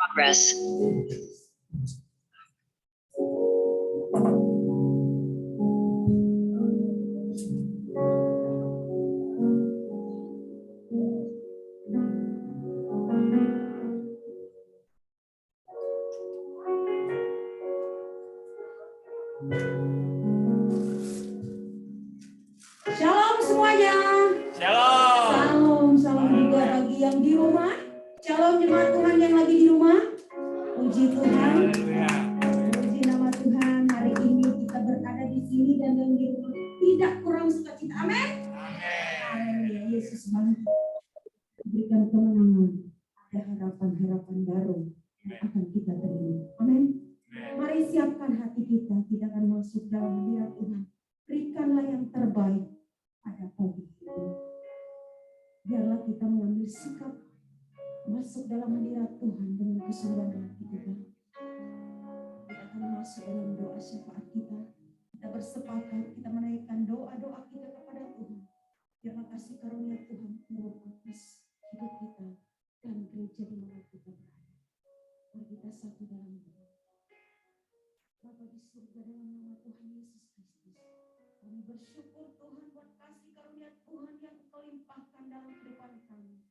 Progress. Shalom semuanya. Shalom. Salam juga bagi yang di rumah. Shalom jemaat Tuhan yang lagi di rumah. Puji Tuhan. Puji nama Tuhan. Hari ini kita berada di sini dan yang di rumah tidak kurang sukacita. Amin. Haleluya. Yesus banget. Berikan kemenangan. Ada harapan-harapan baru yang akan kita terima. Amin. Mari siapkan hati kita. Kita akan masuk dalam hadirat Tuhan. Berikanlah yang terbaik pada pagi ini. Biarlah kita mengambil sikap masuk dalam hadirat Tuhan dengan kesungguhan hati kita. Kita akan masuk dalam doa syafaat kita. Kita bersepakat, kita menaikkan doa-doa kita kepada Tuhan. Biarlah kasih karunia Tuhan turun atas hidup kita dan gereja di mana kita berada. Mari kita satu dalam doa. Bapa di surga, dalam nama Tuhan Yesus Kristus, kami bersyukur Tuhan buat kasih karunia Tuhan yang Engkau limpahkan dalam kehidupan kami.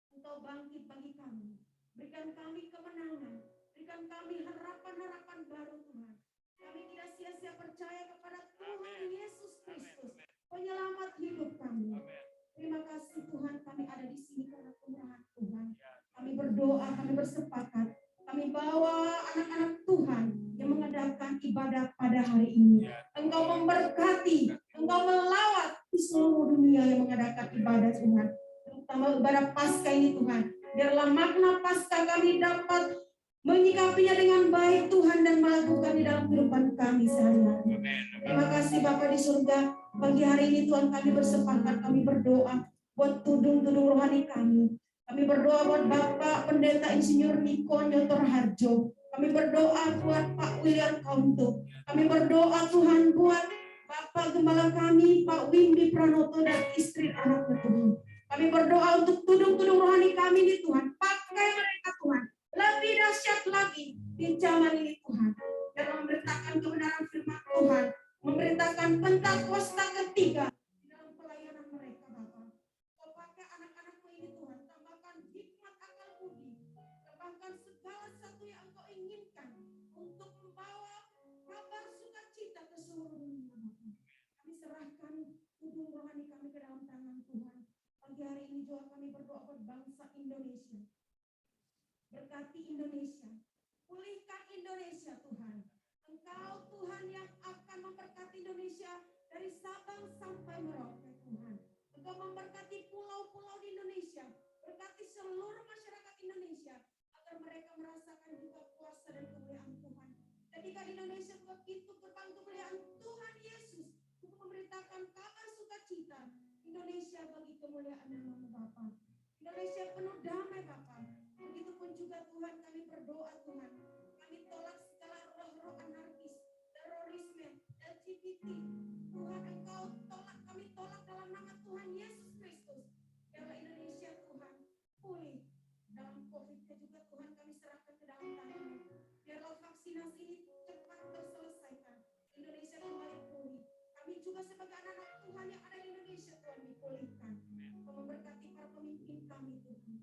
Engkau bangkit bagi kami, berikan kami kemenangan, berikan kami harapan-harapan baru Tuhan. Kami tidak sia-sia percaya kepada Tuhan Yesus Kristus, penyelamat hidup kami. Terima kasih Tuhan, kami ada di sini karena kemurahan Tuhan. Kami berdoa, kami bersepakat, kami bawa anak-anak Tuhan yang mengadakan ibadah pada hari ini. Engkau memberkati, Engkau melawat di seluruh dunia yang mengadakan ibadah Tuhan. Terutama ibadah Paskah ini Tuhan. Biarlah makna Paskah kami dapat menyikapinya dengan baik Tuhan dan melakukan di dalam kehidupan kami sehari-hari. Terima kasih Bapa di surga. Pagi hari ini Tuhan kami bersepakat, kami berdoa buat tudung-tudung rohani kami. Kami berdoa buat Bapak Pendeta Insinyur Niko Nyotor Harjo. Kami berdoa buat Pak William Kauntu. Kami berdoa Tuhan buat Bapak Gembala kami, Pak Windy Pranoto dan istri anaknya Tuhan. Kami berdoa untuk tudung-tudung rohani kami di Tuhan. Pakai mereka Tuhan. Lebih dahsyat lagi di zaman ini Tuhan. Dan memberitakan kebenaran firman Tuhan. Memberitakan Pentakosta ketiga di dalam pelayanan mereka Bapak. Kau pakai anak-anakmu ini Tuhan. Tambahkan hikmat akal budi. Tambahkan segala sesuatu yang Engkau inginkan untuk membawa kabar sukacita ke seluruh dunia Bapak. Kami serahkan tudung rohani kami ke dalam tangan Tuhan. Pagi hari ini juga kami berdoa buat bangsa Indonesia. Berkati Indonesia. Pulihkan Indonesia Tuhan. Engkau Tuhan yang akan memberkati Indonesia dari Sabang sampai Merauke Tuhan. Engkau memberkati pulau-pulau di Indonesia. Berkati seluruh masyarakat Indonesia. Agar mereka merasakan juga kuasa dan kemuliaan Tuhan. Jadikan Indonesia begitu gerbang kemuliaan Tuhan Yesus. Untuk memberitakan kabar sukacita. Indonesia bagi kemuliaan nama Bapa. Indonesia penuh damai Bapa. Begitupun juga Tuhan kami berdoa Tuhan. Kami tolak segala roh-roh anarkis, terorisme, LGBT. Tuhan Engkau tolak, kami tolak dalam nama Tuhan Yesus Kristus. Biarlah Indonesia Tuhan pulih. Dalam COVID-nya juga Tuhan kami serahkan ke dalam tangan-Mu. Biarlah vaksinasi ini cepat terselesaikan. Indonesia kembali pulih. Kami juga sebagai anak-anak Tuhan yang ada di Indonesia Tuhan dipulihkan. Kau memberkati para pemimpin kami Tuhan.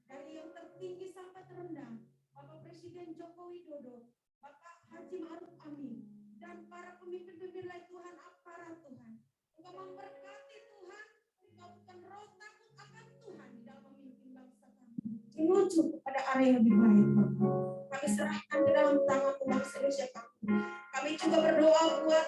Dari yang tertinggi sampai terendah. Bapak Presiden Joko Widodo, Bapak Haji Ma'ruf Amin, dan para pemimpin-pemimpin lain Tuhan, aparat Tuhan. Engkau memberkati Tuhan, Engkau bukan roh takut akan Tuhan di dalam memimpin bangsa kami. Menuju kepada area yang lebih baik Bapak. Kami serahkan ke dalam tangan bangsa Indonesia kami. Kami juga berdoa buat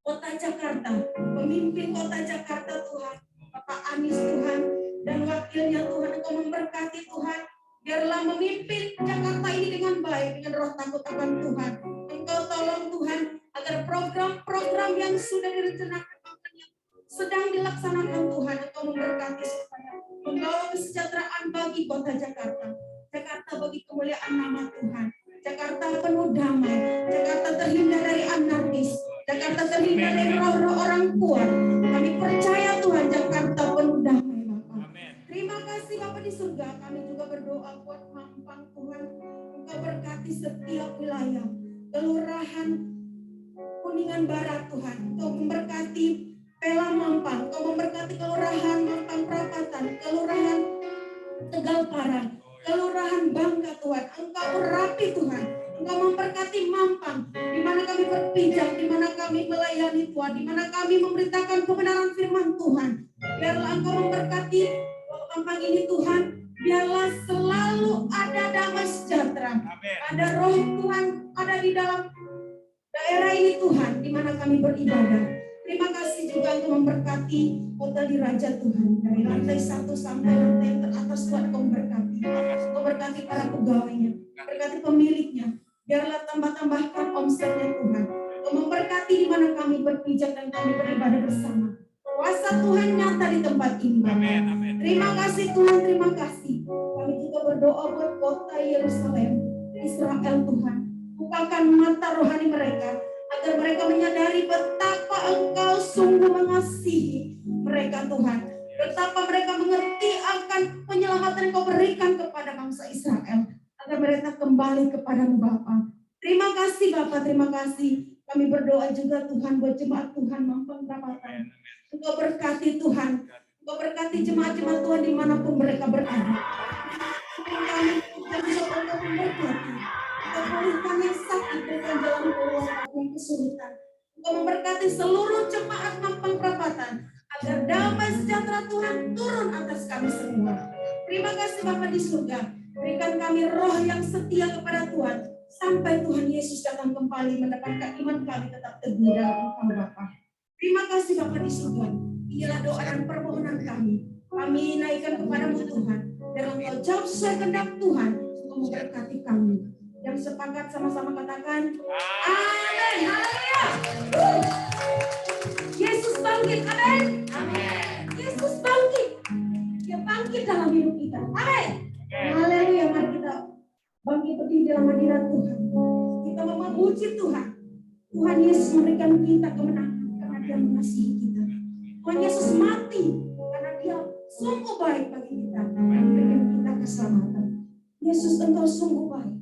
Kota Jakarta, pemimpin Kota Jakarta Tuhan, Bapak Anies Tuhan, dan wakilnya Tuhan, Engkau memberkati Tuhan. Biarlah memimpin Jakarta ini dengan baik, dengan roh takut akan Tuhan. Engkau tolong Tuhan, agar program-program yang sudah direncanakan, yang sedang dilaksanakan Tuhan, Engkau memberkati supaya membawa kesejahteraan bagi kota Jakarta. Jakarta bagi kemuliaan nama Tuhan. Jakarta penuh damai. Jakarta terhindar dari anarkis. Jakarta terhindar dari roh-roh orang kuat. Kami percaya Tuhan, Jakarta penuh damai Bapak. Terima kasih Bapak di surga. Kami juga berdoa buat Mampang Tuhan. berkati setiap wilayah, kelurahan Kuningan Barat Tuhan. Engkau memberkati Pela Mampang, Engkau memberkati kelurahan Mampang Perapatan, kelurahan Tegal Parang, kelurahan Bangka Tuhan. Engkau urapi Tuhan. Engkau memberkati Mampang, di mana kami berpijak, di mana kami melayani Tuhan, di mana kami memberitakan kebenaran firman Tuhan. Biarlah Engkau memberkati Mampang ini Tuhan. Biarlah selalu ada damai sejahtera. Ada roh Tuhan ada di dalam daerah ini Tuhan, di mana kami beribadah. Terima kasih juga untuk memberkati Hotel di Raja Tuhan. Dari lantai 1 sampai lantai yang teratas Tuhan Engkau memberkati. Engkau berkati para pegawainya, berkati pemiliknya. Biarlah tambahkan omsetnya Tuhan. Engkau memberkati di mana kami berpijak dan kami beribadah bersama. Kuasa Tuhan nyata di tempat ini. Amin. Terima kasih Tuhan, terima kasih. Kami juga berdoa buat kota Yerusalem, Israel Tuhan. Bukakan mata rohani mereka, agar mereka menyadari betapa Engkau sungguh mengasihi mereka Tuhan. Betapa mereka mengerti akan penyelamatan yang Kau berikan kepada bangsa Israel. Agar mereka kembali kepadamu Bapa. Terima kasih Bapa, terima kasih. Kami berdoa juga Tuhan buat jemaat Tuhan Mampang Perapatan. Engkau berkati Tuhan. Engkau berkati jemaat-jemaat Tuhan dimanapun mereka berada. Kami Engkau memberkati. Engkau pulihkan yang sakit dengan jalan keluar yang kesulitan. Engkau memberkati seluruh jemaat Mampang Perapatan. Agar damai sejahtera Tuhan turun atas kami semua. Terima kasih Bapa di surga. Berikan kami roh yang setia kepada Tuhan. Sampai Tuhan Yesus datang kembali mendapatkan iman kami tetap teguh dalam Engkau Bapa. Terima kasih Bapa di surga. Inilah doa dan permohonan kami. Kami naikkan kepadamu Tuhan. Dan Engkau jawab sesuai kehendak Tuhan. Engkau memberkati kami. Yang sepakat sama-sama katakan amin. Haleluya. Yesus bangkit. Amin. Yesus bangkit. Dia bangkit dalam hidup kita. Amin. Haleluya. Mari kita bangkit berdiri dalam hadirat Tuhan. Kita mau memuji Tuhan. Tuhan Yesus memberikan kita kemenangan karena Dia mengasihi kita. Tuhan Yesus mati karena Dia sungguh baik bagi kita dan memberikan kita keselamatan. Yesus Engkau sungguh baik.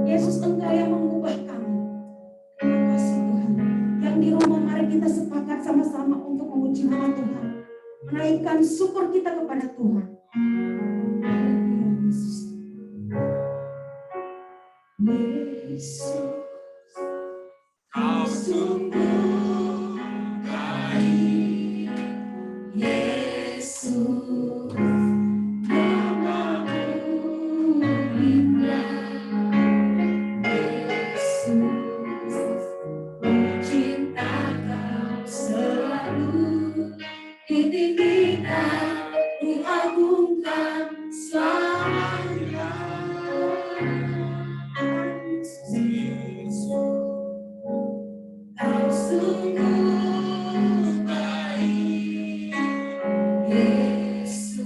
Yesus Engkau yang mengubah kami. Terima kasih Tuhan. Yang di rumah mari kita sepakat sama-sama untuk memuji nama Tuhan. Menaikkan syukur kita kepada Tuhan. Yesus, Kau sungguh baik. Yesus, namamu indah. Yesus, cinta Kau selalu ditinggikan, diagungkan selamanya. Kau sungguh baik, Yesus,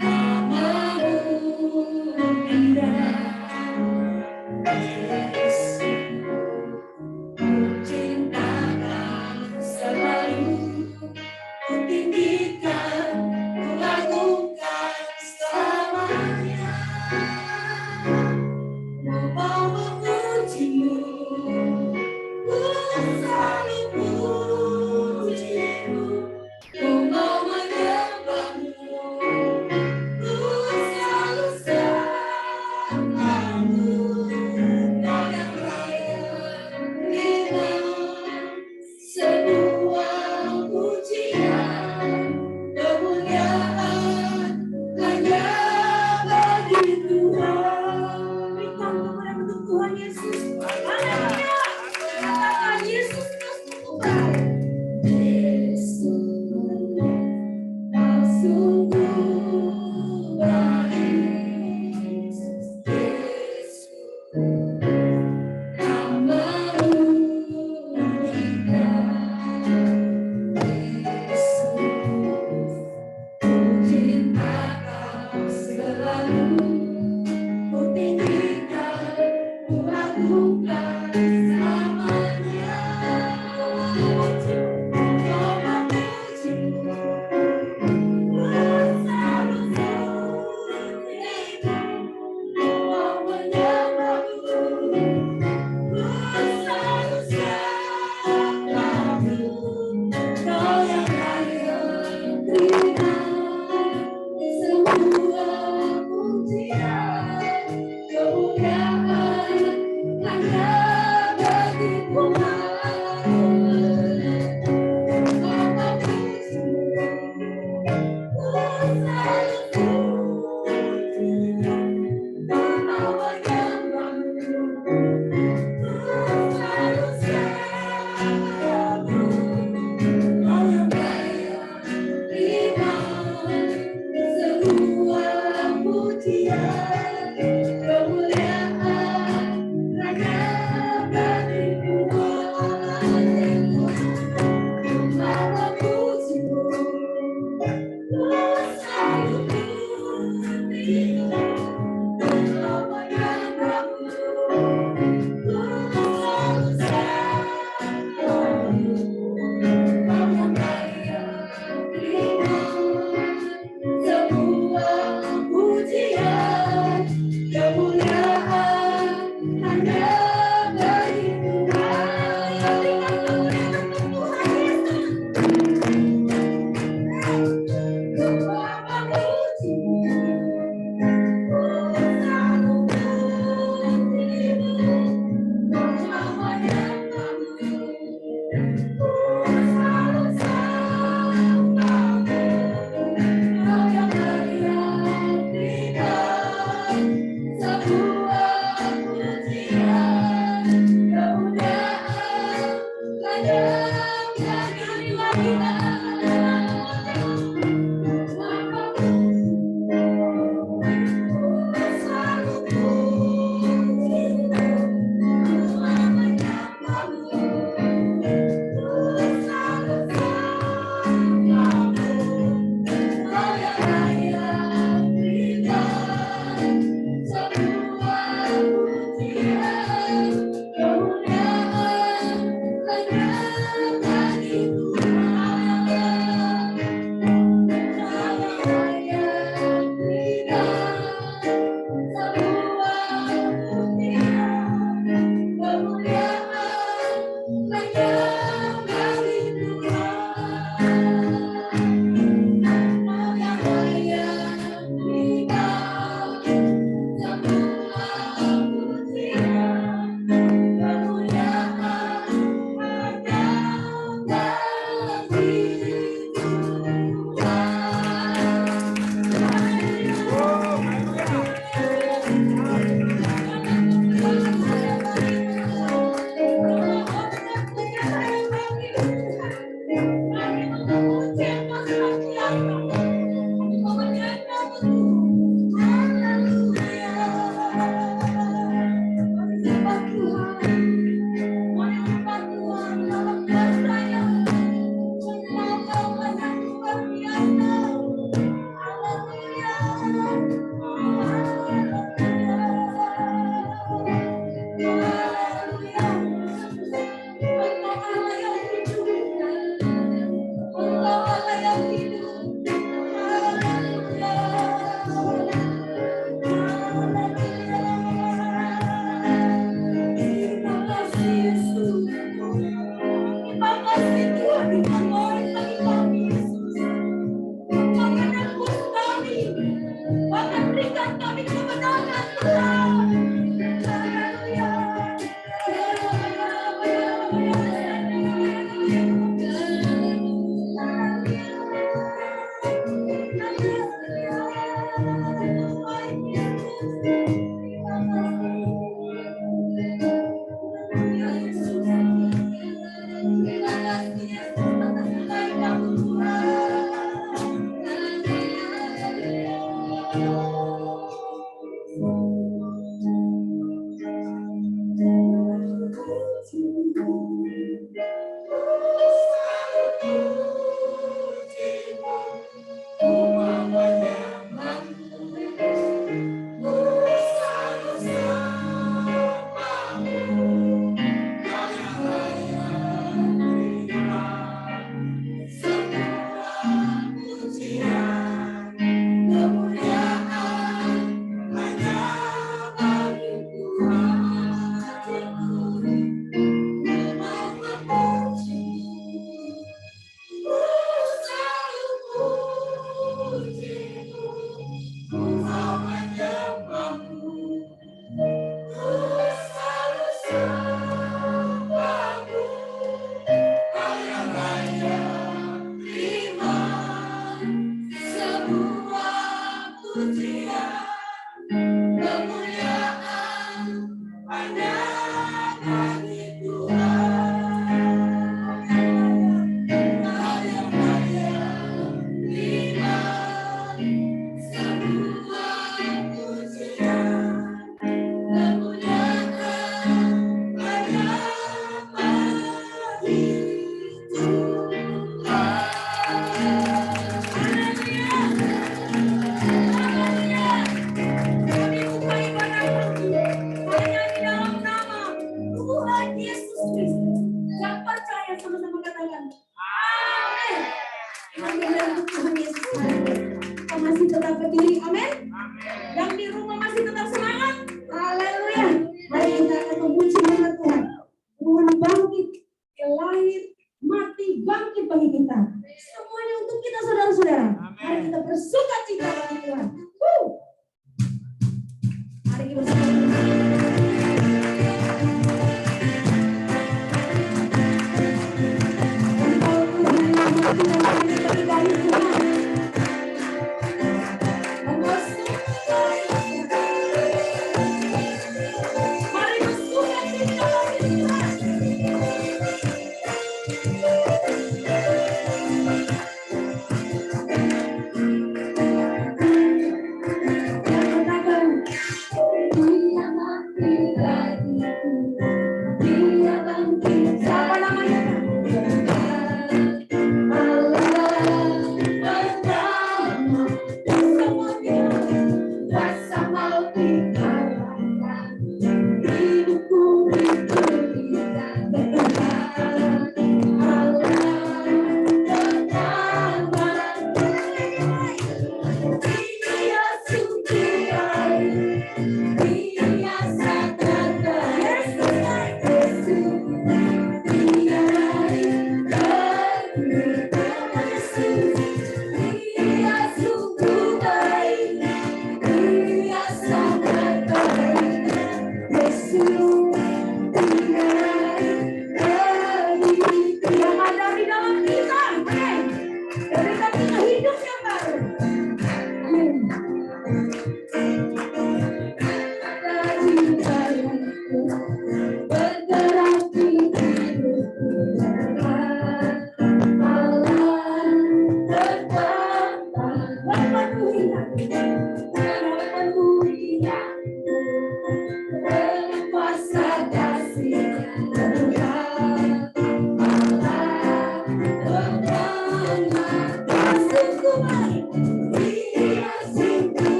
namamu indah. Yesus, cinta Kau selalu kutinggikan, kuagungkan selamanya. Mau memuji-Mu, ku selalu puji-Mu. Ku mau menyembah-Mu, ku selalu sembah-Mu. Kau yang layak dengan semua pujian, kemuliaan hanya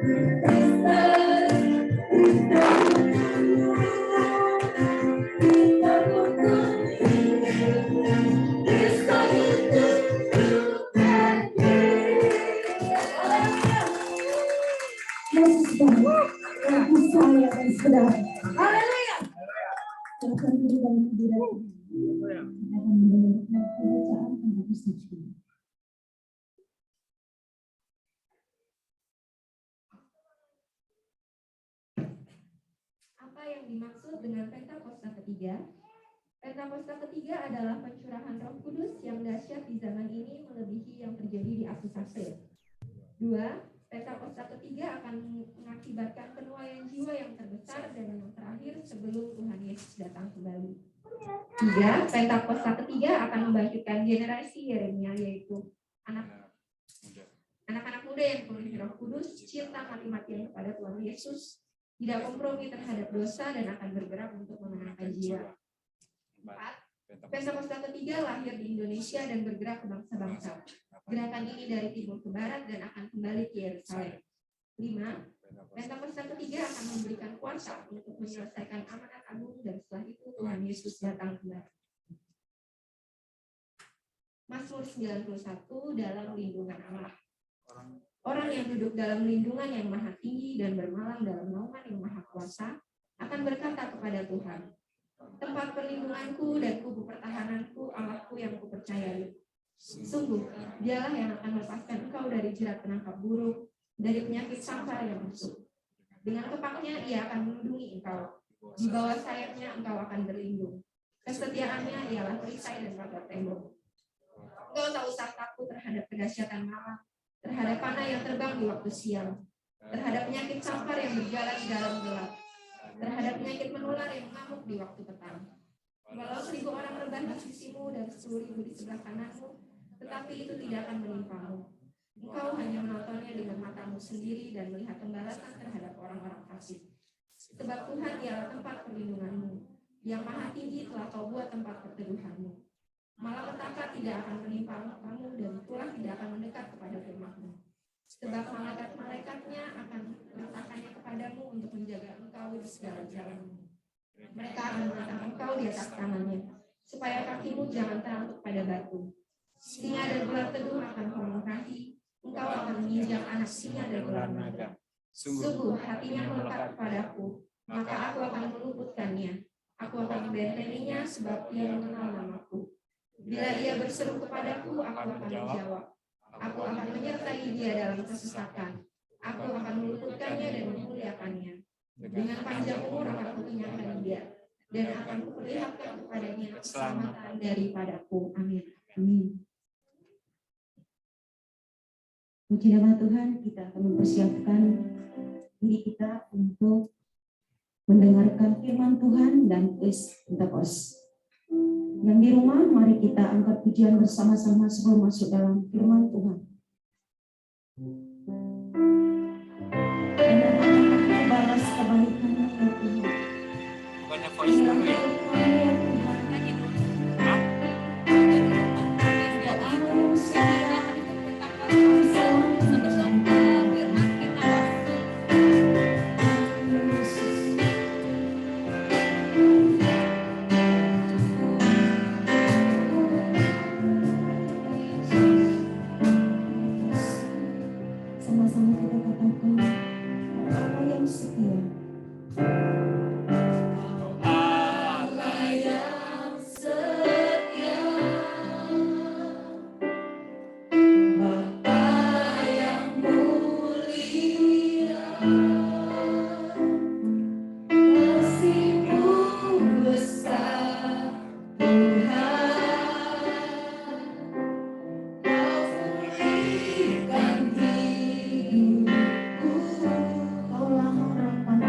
Haleluya. Silakan duduk dalam hadirat. Kita akan mendengarkan pembacaan tentang Ustaz. Apa yang dimaksud dengan Pentakosta ketiga? Pentakosta ketiga adalah pencurahan Roh Kudus yang dahsyat di zaman ini melebihi yang terjadi di Akhir. 2. Pentakosta ketiga akan mengakibatkan penuaian jiwa yang terbesar dan yang terakhir sebelum Tuhan Yesus datang kembali. 3. Pentakosta ketiga akan membangkitkan generasi Yeremia, yaitu anak-anak muda yang penuh Roh Kudus, cinta mati-matian kepada Tuhan Yesus, tidak kompromi terhadap dosa dan akan bergerak untuk memenangkan jiwa. 4. Pentakosta ketiga lahir di Indonesia dan bergerak ke bangsa-bangsa. Gerakan ini dari timur ke barat dan akan kembali ke Yerusalem. 5. Pentakosta ketiga akan memberikan kuasa untuk menyelesaikan amanat agung dan setelah itu Tuhan Yesus datang kembali. Mazmur 91 dalam lindungan Allah. Orang yang duduk dalam lindungan yang maha tinggi dan bermalam dalam naungan yang maha kuasa akan berkata kepada Tuhan, tempat perlindunganku dan kubu pertahananku, Allahku yang kupercayai. Sungguh, dialah yang akan melepaskan engkau dari jerat penangkap burung, dari penyakit sangkar yang busuk. Dengan kepaknya ia akan melindungi engkau. Di bawah sayapnya engkau akan berlindung. Kesetiaannya ialah perisai dan pagar tembok. Engkau tak usah takut terhadap kedahsyatan malam, terhadap panah yang terbang di waktu siang, terhadap penyakit sangkar yang berjalan di dalam gelap, terhadap penyakit menular yang mengamuk di waktu petang. Walau 1000 orang rebah di sisimu dan 10.000 di sebelah kananmu, tetapi itu tidak akan menimpamu. Engkau hanya menontonnya dengan matamu sendiri dan melihat pembalasan terhadap orang-orang fasik. Sebab Tuhan ialah tempat perlindunganmu, yang maha tinggi telah kau buat tempat perteduhanmu. Malapetaka tidak akan menimpa kamu dan tulah tidak akan mendekat kepada rumahmu. Sebab malaikat-malaikatnya akan meletakkannya kepadamu untuk menjaga engkau di segala jalanmu. Mereka akan meletakkan engkau di atas tangannya, supaya kakimu jangan terantuk pada batu. Singa dan ular teduh akan kau mengkahi, engkau akan menginjak anak singa dan ular naga. Sungguh hatinya melekat kepadaku, maka aku akan meluputkannya. Aku akan membentenginya sebab ia mengenal namaku. Bila ia berseru kepadaku, aku akan menjawab. Aku akan menyertai dia dalam kesesakan. Aku akan meluputkannya dan memuliakannya. Dengan panjang umur akan kukenyangkan dia, dan akan kuperlihatkan kepadanya keselamatan daripadaku. Amin. Amin. Puji nama Tuhan, kita akan mempersiapkan diri kita untuk mendengarkan firman Tuhan dan kuis Pentakosta. Yang di rumah, mari kita angkat pujian bersama-sama sebelum masuk dalam firman Tuhan. Karena akan balas kebaikan-Mu ya Tuhan. Bukannya voice dulu ya? Sama-sama kita katakan, Allah yang setia. Kaulah harapan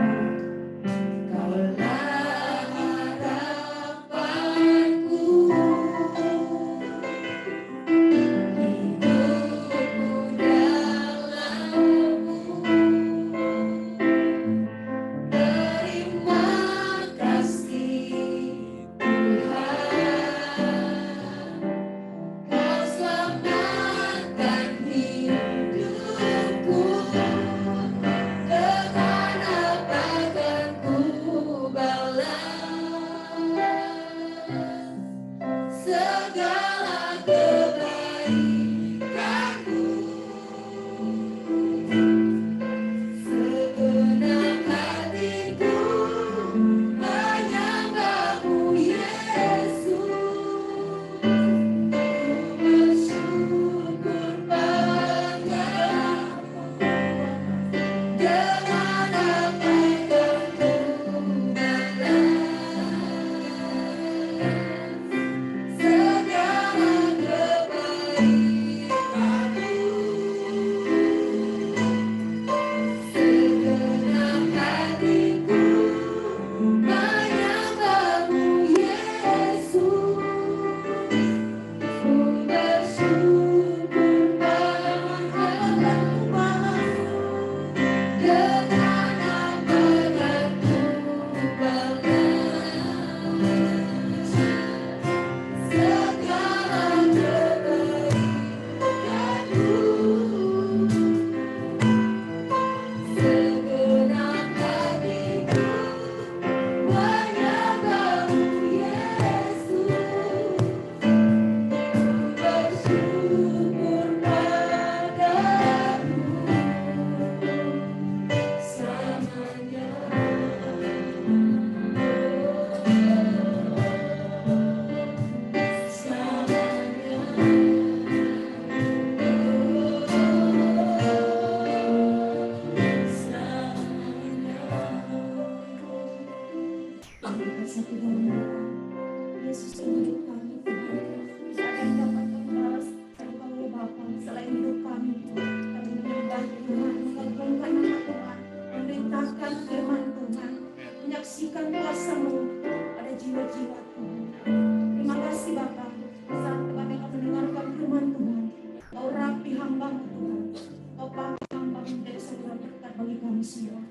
semua.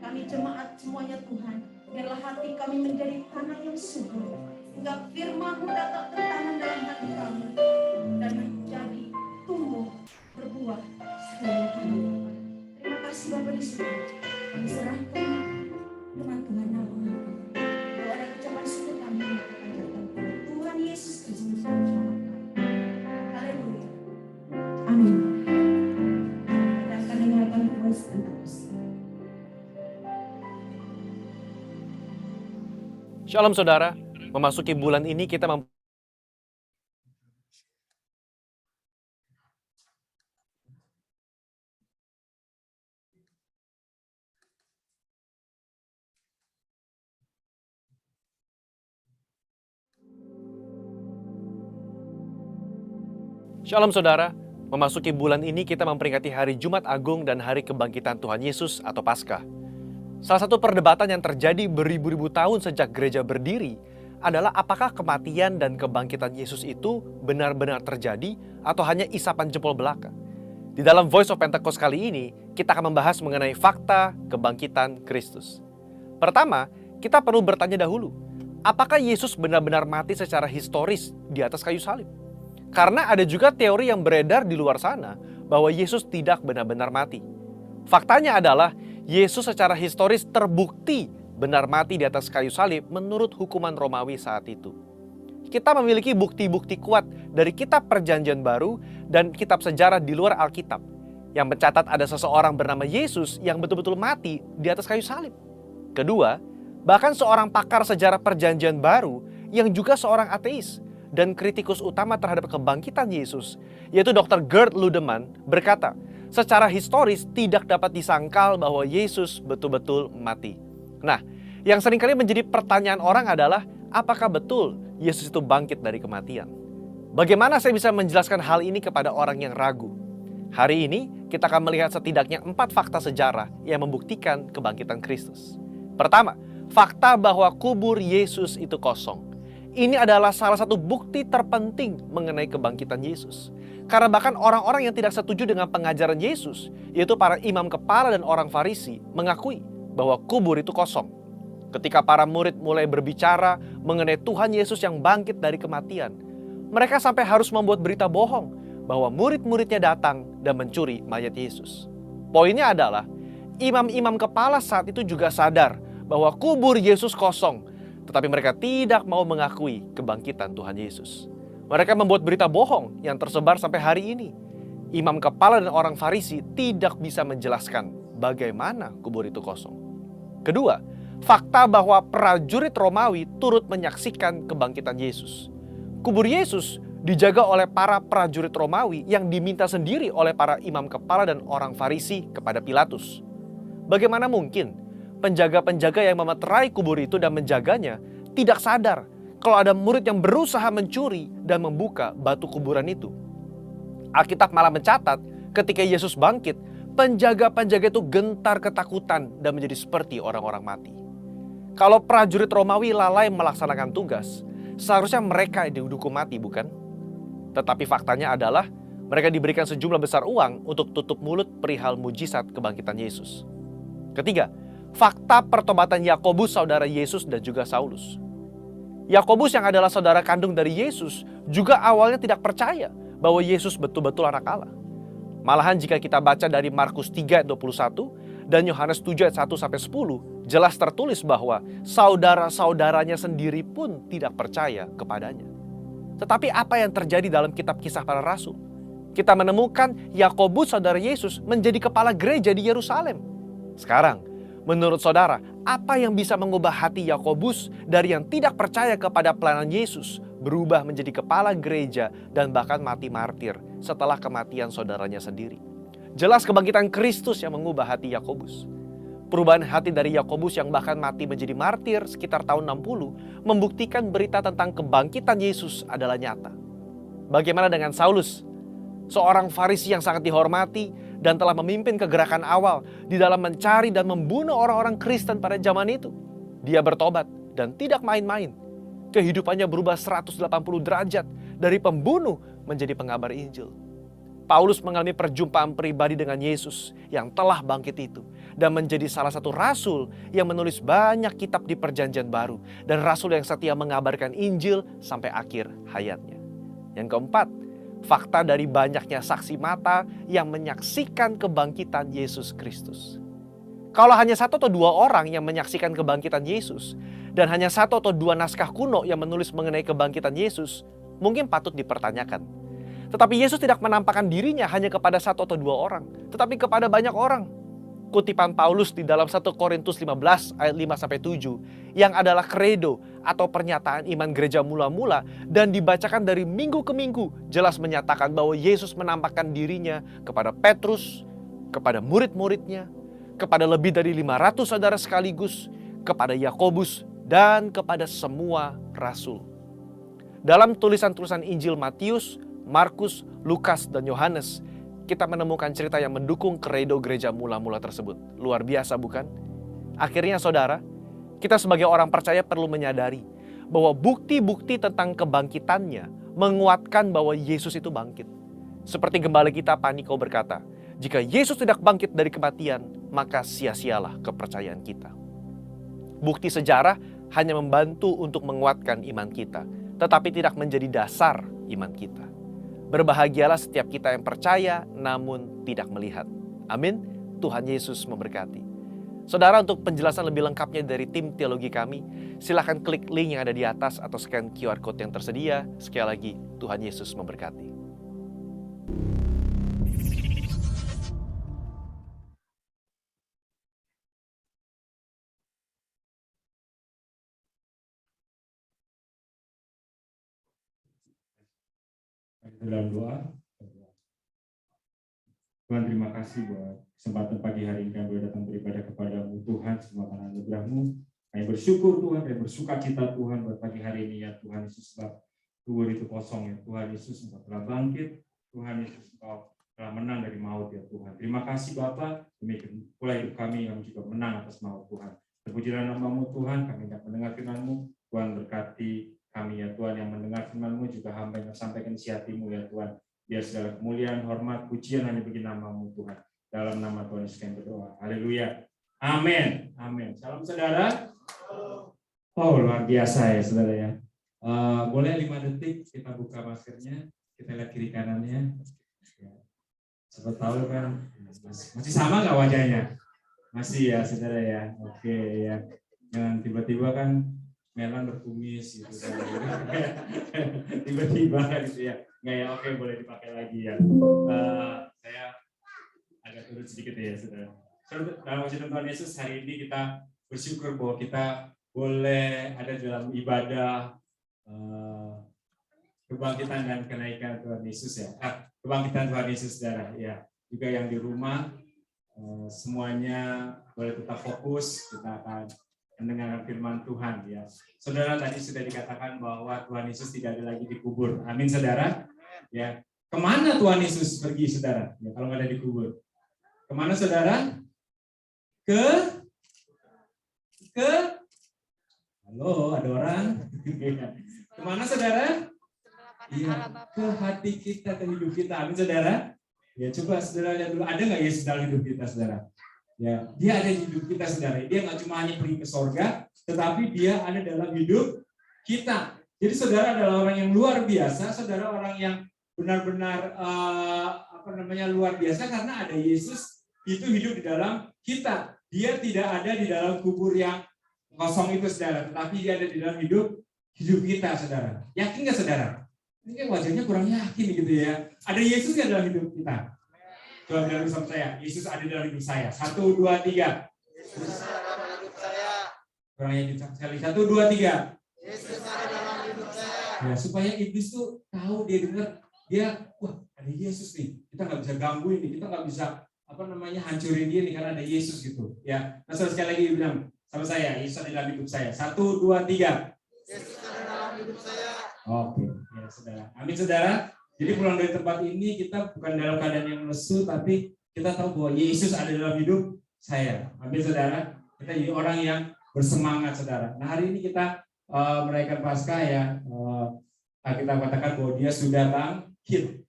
Kami jemaat semuanya Tuhan, biarlah hati kami menjadi tanah yang subur, sehingga firman-Mu dapat tertanam dalam hati kami dan menjadi tumbuh berbuah seluruh hari. Terima kasih Bapa di surga. Kami serahkan firman Tuhan dalam hati. Kalau ada ucapan syukur kami akan Tuhan Yesus Kristus menyelamatkan. Haleluya. Amin. Kita akan dengarkan voice and terus. Shalom saudara, memasuki bulan ini kita Shalom saudara, memasuki bulan ini kita memperingati hari Jumat Agung dan hari kebangkitan Tuhan Yesus atau Paskah. Salah satu perdebatan yang terjadi beribu-ribu tahun sejak gereja berdiri adalah apakah kematian dan kebangkitan Yesus itu benar-benar terjadi atau hanya isapan jempol belaka. Di dalam Voice of Pentecost kali ini, kita akan membahas mengenai fakta kebangkitan Kristus. Pertama, kita perlu bertanya dahulu, apakah Yesus benar-benar mati secara historis di atas kayu salib? Karena ada juga teori yang beredar di luar sana bahwa Yesus tidak benar-benar mati. Faktanya adalah Yesus secara historis terbukti benar mati di atas kayu salib menurut hukuman Romawi saat itu. Kita memiliki bukti-bukti kuat dari kitab Perjanjian Baru dan kitab sejarah di luar Alkitab yang mencatat ada seseorang bernama Yesus yang betul-betul mati di atas kayu salib. Kedua, bahkan seorang pakar sejarah Perjanjian Baru yang juga seorang ateis dan kritikus utama terhadap kebangkitan Yesus, yaitu Dr. Gerd Ludemann, berkata, secara historis tidak dapat disangkal bahwa Yesus betul-betul mati. Nah, yang seringkali menjadi pertanyaan orang adalah, apakah betul Yesus itu bangkit dari kematian? Bagaimana saya bisa menjelaskan hal ini kepada orang yang ragu? Hari ini, kita akan melihat setidaknya 4 fakta sejarah yang membuktikan kebangkitan Kristus. Pertama, fakta bahwa kubur Yesus itu kosong. Ini adalah salah satu bukti terpenting mengenai kebangkitan Yesus. Karena bahkan orang-orang yang tidak setuju dengan pengajaran Yesus, yaitu para imam kepala dan orang Farisi, mengakui bahwa kubur itu kosong. Ketika para murid mulai berbicara mengenai Tuhan Yesus yang bangkit dari kematian, mereka sampai harus membuat berita bohong bahwa murid-muridnya datang dan mencuri mayat Yesus. Poinnya adalah, imam-imam kepala saat itu juga sadar bahwa kubur Yesus kosong, tetapi mereka tidak mau mengakui kebangkitan Tuhan Yesus. Mereka membuat berita bohong yang tersebar sampai hari ini. Imam kepala dan orang Farisi tidak bisa menjelaskan bagaimana kubur itu kosong. Kedua, fakta bahwa prajurit Romawi turut menyaksikan kebangkitan Yesus. Kubur Yesus dijaga oleh para prajurit Romawi yang diminta sendiri oleh para imam kepala dan orang Farisi kepada Pilatus. Bagaimana mungkin penjaga-penjaga yang memeterai kubur itu dan menjaganya tidak sadar kalau ada murid yang berusaha mencuri dan membuka batu kuburan itu? Alkitab malah mencatat ketika Yesus bangkit, penjaga-penjaga itu gentar ketakutan dan menjadi seperti orang-orang mati. Kalau prajurit Romawi lalai melaksanakan tugas, seharusnya mereka dihukum mati, bukan? Tetapi faktanya adalah mereka diberikan sejumlah besar uang untuk tutup mulut perihal mujizat kebangkitan Yesus. Ketiga, fakta pertobatan Yakobus saudara Yesus dan juga Saulus. Yakobus yang adalah saudara kandung dari Yesus juga awalnya tidak percaya bahwa Yesus betul-betul anak Allah. Malahan jika kita baca dari Markus 3 ayat 21 dan Yohanes 7 ayat 1-10, jelas tertulis bahwa saudara-saudaranya sendiri pun tidak percaya kepadanya. Tetapi apa yang terjadi dalam kitab Kisah Para Rasul? Kita menemukan Yakobus saudara Yesus menjadi kepala gereja di Yerusalem. Sekarang, menurut saudara, apa yang bisa mengubah hati Yakobus dari yang tidak percaya kepada pelayanan Yesus berubah menjadi kepala gereja dan bahkan mati martir setelah kematian saudaranya sendiri? Jelas kebangkitan Kristus yang mengubah hati Yakobus. Perubahan hati dari Yakobus yang bahkan mati menjadi martir sekitar tahun 60 membuktikan berita tentang kebangkitan Yesus adalah nyata. Bagaimana dengan Saulus? Seorang Farisi yang sangat dihormati dan telah memimpin kegerakan awal di dalam mencari dan membunuh orang-orang Kristen pada zaman itu. Dia bertobat dan tidak main-main. Kehidupannya berubah 180 derajat dari pembunuh menjadi pengabar Injil. Paulus mengalami perjumpaan pribadi dengan Yesus yang telah bangkit itu dan menjadi salah satu rasul yang menulis banyak kitab di Perjanjian Baru dan rasul yang setia mengabarkan Injil sampai akhir hayatnya. Yang keempat, fakta dari banyaknya saksi mata yang menyaksikan kebangkitan Yesus Kristus. Kalau hanya 1 atau 2 orang yang menyaksikan kebangkitan Yesus dan hanya 1 atau 2 naskah kuno yang menulis mengenai kebangkitan Yesus, mungkin patut dipertanyakan. Tetapi Yesus tidak menampakkan dirinya hanya kepada 1 atau 2 orang, tetapi kepada banyak orang. Kutipan Paulus di dalam 1 Korintus 15 ayat 5-7 yang adalah kredo atau pernyataan iman gereja mula-mula dan dibacakan dari minggu ke minggu jelas menyatakan bahwa Yesus menampakkan dirinya kepada Petrus, kepada murid-muridnya, kepada lebih dari 500 saudara sekaligus, kepada Yakobus, dan kepada semua rasul. Dalam tulisan-tulisan Injil Matius, Markus, Lukas, dan Yohanes, kita menemukan cerita yang mendukung kredo gereja mula-mula tersebut. Luar biasa bukan? Akhirnya saudara, kita sebagai orang percaya perlu menyadari bahwa bukti-bukti tentang kebangkitannya menguatkan bahwa Yesus itu bangkit. Seperti gembala kita Paniko berkata, jika Yesus tidak bangkit dari kematian, maka sia-sialah kepercayaan kita. Bukti sejarah hanya membantu untuk menguatkan iman kita, tetapi tidak menjadi dasar iman kita. Berbahagialah setiap kita yang percaya namun tidak melihat. Amin. Tuhan Yesus memberkati. Saudara, untuk penjelasan lebih lengkapnya dari tim teologi kami, silakan klik link yang ada di atas atau scan QR Code yang tersedia. Sekali lagi, Tuhan Yesus memberkati. Dalam doa, Tuhan terima kasih buat kesempatan pagi hari ini kami boleh datang beribadah kepadamu Tuhan, semua karena anugerah-Mu. Kami bersyukur Tuhan, kami bersuka cita Tuhan buat pagi hari ini ya Tuhan Yesus, sebab kubur itu kosong ya Tuhan Yesus, Engkau telah bangkit, Tuhan Yesus Engkau telah menang dari maut ya Tuhan. Terima kasih Bapa, demikian pula hidup kami yang juga menang atas maut Tuhan. Terpujilah nama-Mu Tuhan, kami hendak mendengar firman-Mu, Tuhan berkati kami ya Tuhan yang mendengar firman-Mu, juga hamba yang sampaikan isi hati-Mu ya Tuhan. Biar segala kemuliaan, hormat, pujian hanya bagi nama-Mu Tuhan. Dalam nama Tuhan Yesus kami berdoa. Haleluya. Amin. Amin. Salam saudara. Oh luar biasa ya saudara ya. Boleh 5 detik kita buka maskernya, kita lihat kiri kanannya. Siapa tahu kan masih sama nggak wajahnya? Masih ya saudara ya. Oke ya. Jangan tiba-tiba kan Melan berkumis gitu kan. Tiba-tiba gitu ya. Nggak ya, oke boleh dipakai lagi ya. Saya agak turun sedikit ya saudara. Dalam wajah Tuhan Yesus hari ini kita bersyukur bahwa kita boleh ada dalam ibadah kebangkitan dan kenaikan Tuhan Yesus ya. Kebangkitan Tuhan Yesus saudara ya. Juga yang di rumah semuanya boleh tetap fokus, kita akan mendengarkan firman Tuhan ya. Saudara, tadi sudah dikatakan bahwa Tuhan Yesus tidak ada lagi dikubur. Amin saudara. Ya. Kemana Tuhan Yesus pergi saudara? Ya, kalau nggak ada dikubur. Kemana saudara? Halo, ada orang? Kemana saudara? Ya, ke hati kita, ke hidup kita. Amin saudara. Ya, coba saudara lihat dulu, ada nggak Yesus dalam hidup kita saudara? Ya, dia ada di hidup kita saudara. Dia nggak cuma hanya pergi ke sorga, tetapi dia ada dalam hidup kita. Jadi saudara adalah orang yang luar biasa, saudara orang yang benar-benar luar biasa karena ada Yesus itu hidup di dalam kita. Dia tidak ada di dalam kubur yang kosong itu saudara, tetapi dia ada di dalam hidup kita saudara. Yakin nggak saudara? Ini kan wajahnya kurang yakin gitu ya. Ada Yesus nggak dalam hidup kita? Coba bilang bersama saya, Yesus ada dalam hidup saya. 1, 2, 3. Yesus ada dalam hidup saya. Kurang yakin sekali. 1, 2, 3. Yesus ada dalam hidup saya. Ya, supaya iblis tuh tahu, dia dengar, dia, wah ada Yesus nih. Kita nggak bisa gangguin nih, kita nggak bisa hancurin dia nih karena ada Yesus gitu. Ya, nah sekali lagi bilang sama saya, Yesus ada dalam hidup saya. 1, 2, 3. Yesus ada dalam hidup saya. Oke, ya saudara. Amin saudara. Jadi pulang dari tempat ini kita bukan dalam keadaan yang lesu, tapi kita tahu bahwa Yesus ada dalam hidup saya. Amin saudara. Kita jadi orang yang bersemangat saudara. Nah hari ini kita merayakan Paskah ya. Kita katakan bahwa dia sudah bangkit.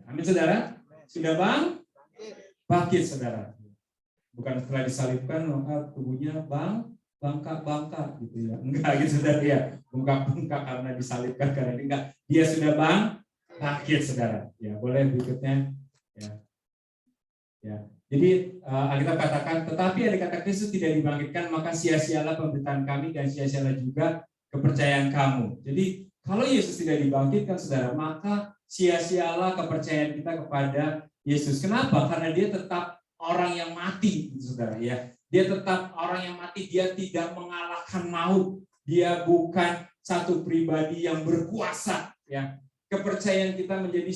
Amin saudara. sudah bangkit saudara. Bukan setelah disalibkan maka tubuhnya bangkak gitu ya. Enggak gitu saudara ya. Bengkak karena disalibkan karena ini enggak. Dia sudah bangkit saudara. Ya, boleh berikutnya. Ya. Jadi Alkitab katakan, tetapi ada kata Kristus tidak dibangkitkan, maka sia-sialah pemberitaan kami dan sia-sialah juga kepercayaan kamu. Jadi kalau Yesus tidak dibangkitkan, saudara, maka sia-sialah kepercayaan kita kepada Yesus. Kenapa? Karena dia tetap orang yang mati, saudara. Ya, dia tetap orang yang mati. Dia tidak mengalahkan maut. Dia bukan satu pribadi yang berkuasa. Ya, kepercayaan kita menjadi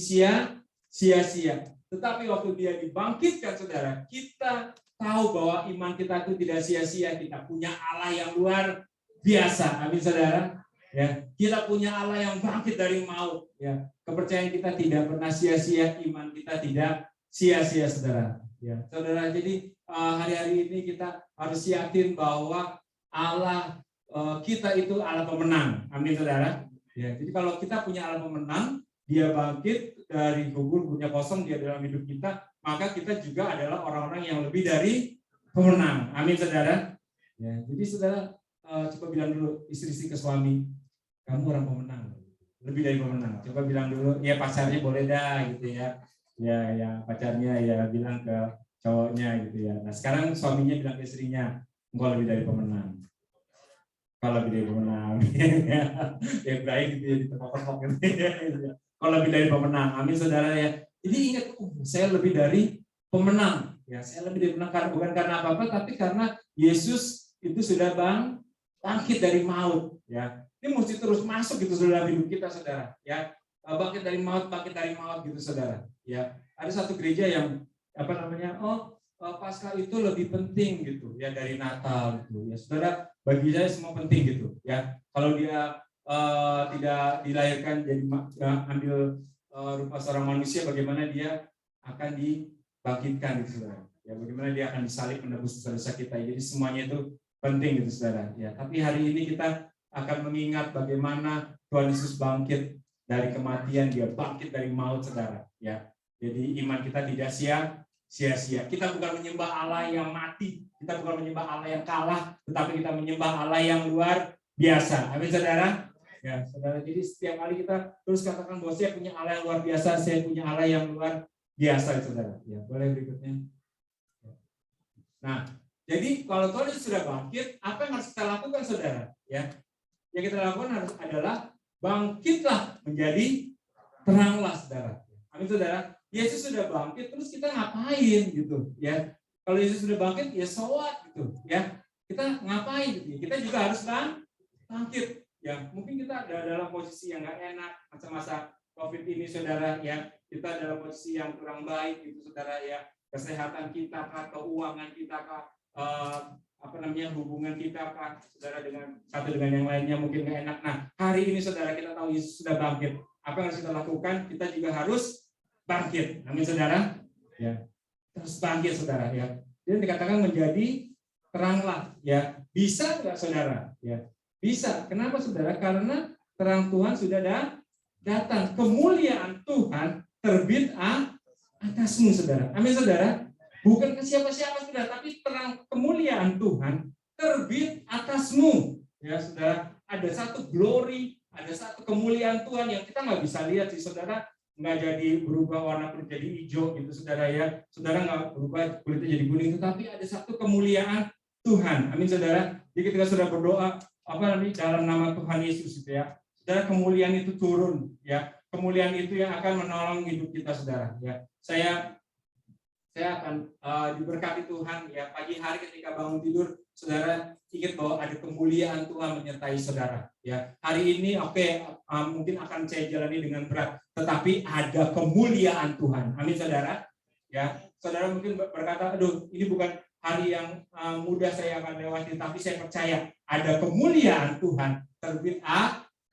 sia-sia. Tetapi waktu dia dibangkitkan, saudara, kita tahu bahwa iman kita itu tidak sia-sia. Kita punya Allah yang luar biasa. Amin, saudara. Ya, kita punya Allah yang bangkit dari maut. Ya, kepercayaan kita tidak pernah sia-sia. Iman kita tidak sia-sia, saudara. Ya, saudara. Jadi hari-hari ini kita harus yakin bahwa Allah kita itu Allah pemenang. Amin, saudara. Ya, jadi kalau kita punya Allah pemenang, dia bangkit dari kuburnya kosong, dia dalam hidup kita, maka kita juga adalah orang-orang yang lebih dari pemenang. Amin, saudara. Ya, jadi saudara coba bilang dulu istri-istri ke suami, kamu orang pemenang, lebih dari pemenang. Coba bilang dulu, ya pacarnya boleh dah gitu ya. Ya pacarnya ya bilang ke cowoknya gitu ya. Nah sekarang suaminya bilang ke istrinya, engkau lebih dari pemenang. Kalau lebih dari pemenang, ya baik gitu ya, ditepok-tepok gitu ya. Kalau lebih dari pemenang, amin saudara ya. Jadi ingat, saya lebih dari pemenang. Ya, saya lebih dari pemenang bukan karena apa-apa, tapi karena Yesus itu sudah bangkit dari maut. Ya, ini mesti terus masuk gitu dalam hidup kita, saudara. Ya, bangkit dari maut gitu, saudara. Ya, ada satu gereja yang Paskah itu lebih penting gitu, ya dari Natal gitu. Ya, saudara, bagi saya semua penting gitu. Ya, kalau dia tidak dilahirkan jadi ambil rupa seorang manusia, bagaimana dia akan dibangkitkan gitu, saudara. Ya, bagaimana dia akan disalib menebus dosa kita. Jadi semuanya itu penting gitu, saudara. Ya, tapi hari ini kita akan mengingat bagaimana Tuhan Yesus bangkit dari kematian, dia bangkit dari maut, saudara. Ya, jadi iman kita tidak sia-sia. Kita bukan menyembah Allah yang mati, kita bukan menyembah Allah yang kalah, tetapi kita menyembah Allah yang luar biasa. Amin, saudara. Ya, saudara, jadi setiap kali kita terus katakan bahwa saya punya Allah yang luar biasa, saya punya Allah yang luar biasa, saudara. Ya, boleh berikutnya. Nah, jadi kalau Tuhan sudah bangkit, apa yang harus kita lakukan, saudara? Ya, yang kita lakukan adalah bangkitlah menjadi teranglah, saudara. Amin, saudara. Yesus sudah bangkit, terus kita ngapain gitu? Ya, kalau Yesus sudah bangkit, ya sholat gitu. Ya, kita ngapain gitu? Kita juga harus bangkit. Ya, mungkin kita ada dalam posisi yang nggak enak masa-masa COVID ini, saudara. Ya, kita dalam posisi yang kurang baik gitu, saudara. Ya, kesehatan kita, keuangan kita, hubungan kita, saudara, dengan satu dengan yang lainnya mungkin nggak enak. Nah, hari ini, saudara, kita tahu Yesus sudah bangkit. Apa yang harus kita lakukan? Kita juga harus bangkit. Amin, saudara. Ya, terus bangkit, saudara. Ya, jadi dikatakan menjadi teranglah. Ya, bisa nggak, saudara? Ya. Bisa. Kenapa, saudara? Karena terang Tuhan sudah datang. Kemuliaan Tuhan terbit atasmu, saudara. Amin, saudara. Bukan ke siapa-siapa, saudara, tapi terang kemuliaan Tuhan terbit atasmu. Ya, saudara. Ada satu glory, ada satu kemuliaan Tuhan yang kita nggak bisa lihat sih, saudara. Nggak jadi berubah warna kulit jadi hijau gitu, saudara ya. Saudara nggak berubah kulitnya jadi kuning, tetapi ada satu kemuliaan Tuhan. Amin, saudara. Jadi ketika saudara berdoa dalam nama Tuhan Yesus itu ya, saudara, kemuliaan itu turun ya, kemuliaan itu yang akan menolong hidup kita, saudara ya. Saya akan diberkati Tuhan ya, pagi hari ketika bangun tidur, saudara ingat bahwa ada kemuliaan Tuhan menyertai saudara ya. Hari ini mungkin akan saya jalani dengan berat, tetapi ada kemuliaan Tuhan. Amin, saudara ya. Saudara mungkin berkata, aduh, ini bukan hari yang mudah saya akan lewati, tapi saya percaya ada kemuliaan Tuhan terbit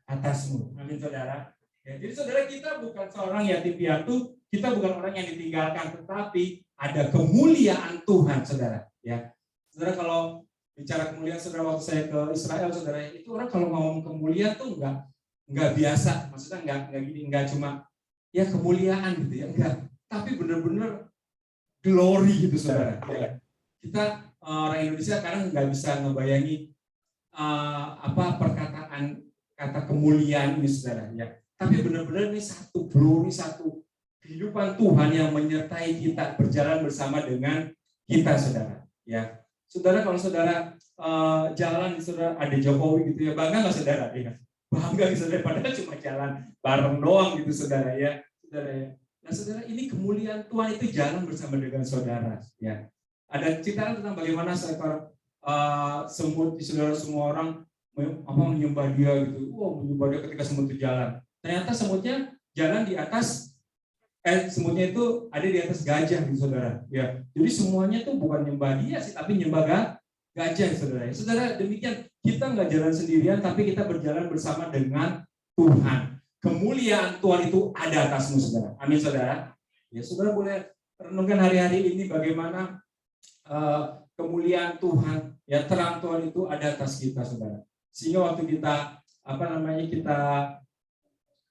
atasmu. Amin, saudara. Ya, jadi saudara, kita bukan seorang yatim piatu, kita bukan orang yang ditinggalkan, tetapi ada kemuliaan Tuhan, saudara. Ya, saudara, kalau bicara kemuliaan, saudara, waktu saya ke Israel, saudara, itu orang kalau ngomong kemuliaan tuh enggak biasa, maksudnya enggak gini, enggak cuma ya kemuliaan gitu ya, enggak. tapi benar-benar glory gitu saudara. Ya. Kita orang Indonesia kadang nggak bisa ngebayangi apa perkataan kata kemuliaan ini saudara. Ya. Tapi benar-benar ini satu glory, satu kehidupan Tuhan yang menyertai kita berjalan bersama dengan kita saudara. Ya, saudara kalau saudara jalan, saudara ada Jokowi gitu ya, bangga nggak saudara? Ya, bangga saudara. Padahal cuma jalan bareng doang gitu saudara ya, saudara ya. Nah saudara, ini kemuliaan Tuhan itu jalan bersama dengan saudara. Ya, ada cerita tentang bagaimana seekor semut, saudara, semua orang menyembah dia gitu. Wow, menyembah dia ketika semut itu jalan. Ternyata semutnya jalan di atas, semutnya itu ada di atas gajah gitu saudara. Ya, jadi semuanya tuh bukan nyembah dia sih, tapi nyembah gajah saudara. Saudara, demikian kita nggak jalan sendirian, tapi kita berjalan bersama dengan Tuhan. Kemuliaan Tuhan itu ada atasmu saudara. Amin saudara. Ya, saudara boleh renungkan hari-hari ini bagaimana kemuliaan Tuhan, ya terang Tuhan itu ada atas kita saudara. Sehingga waktu kita kita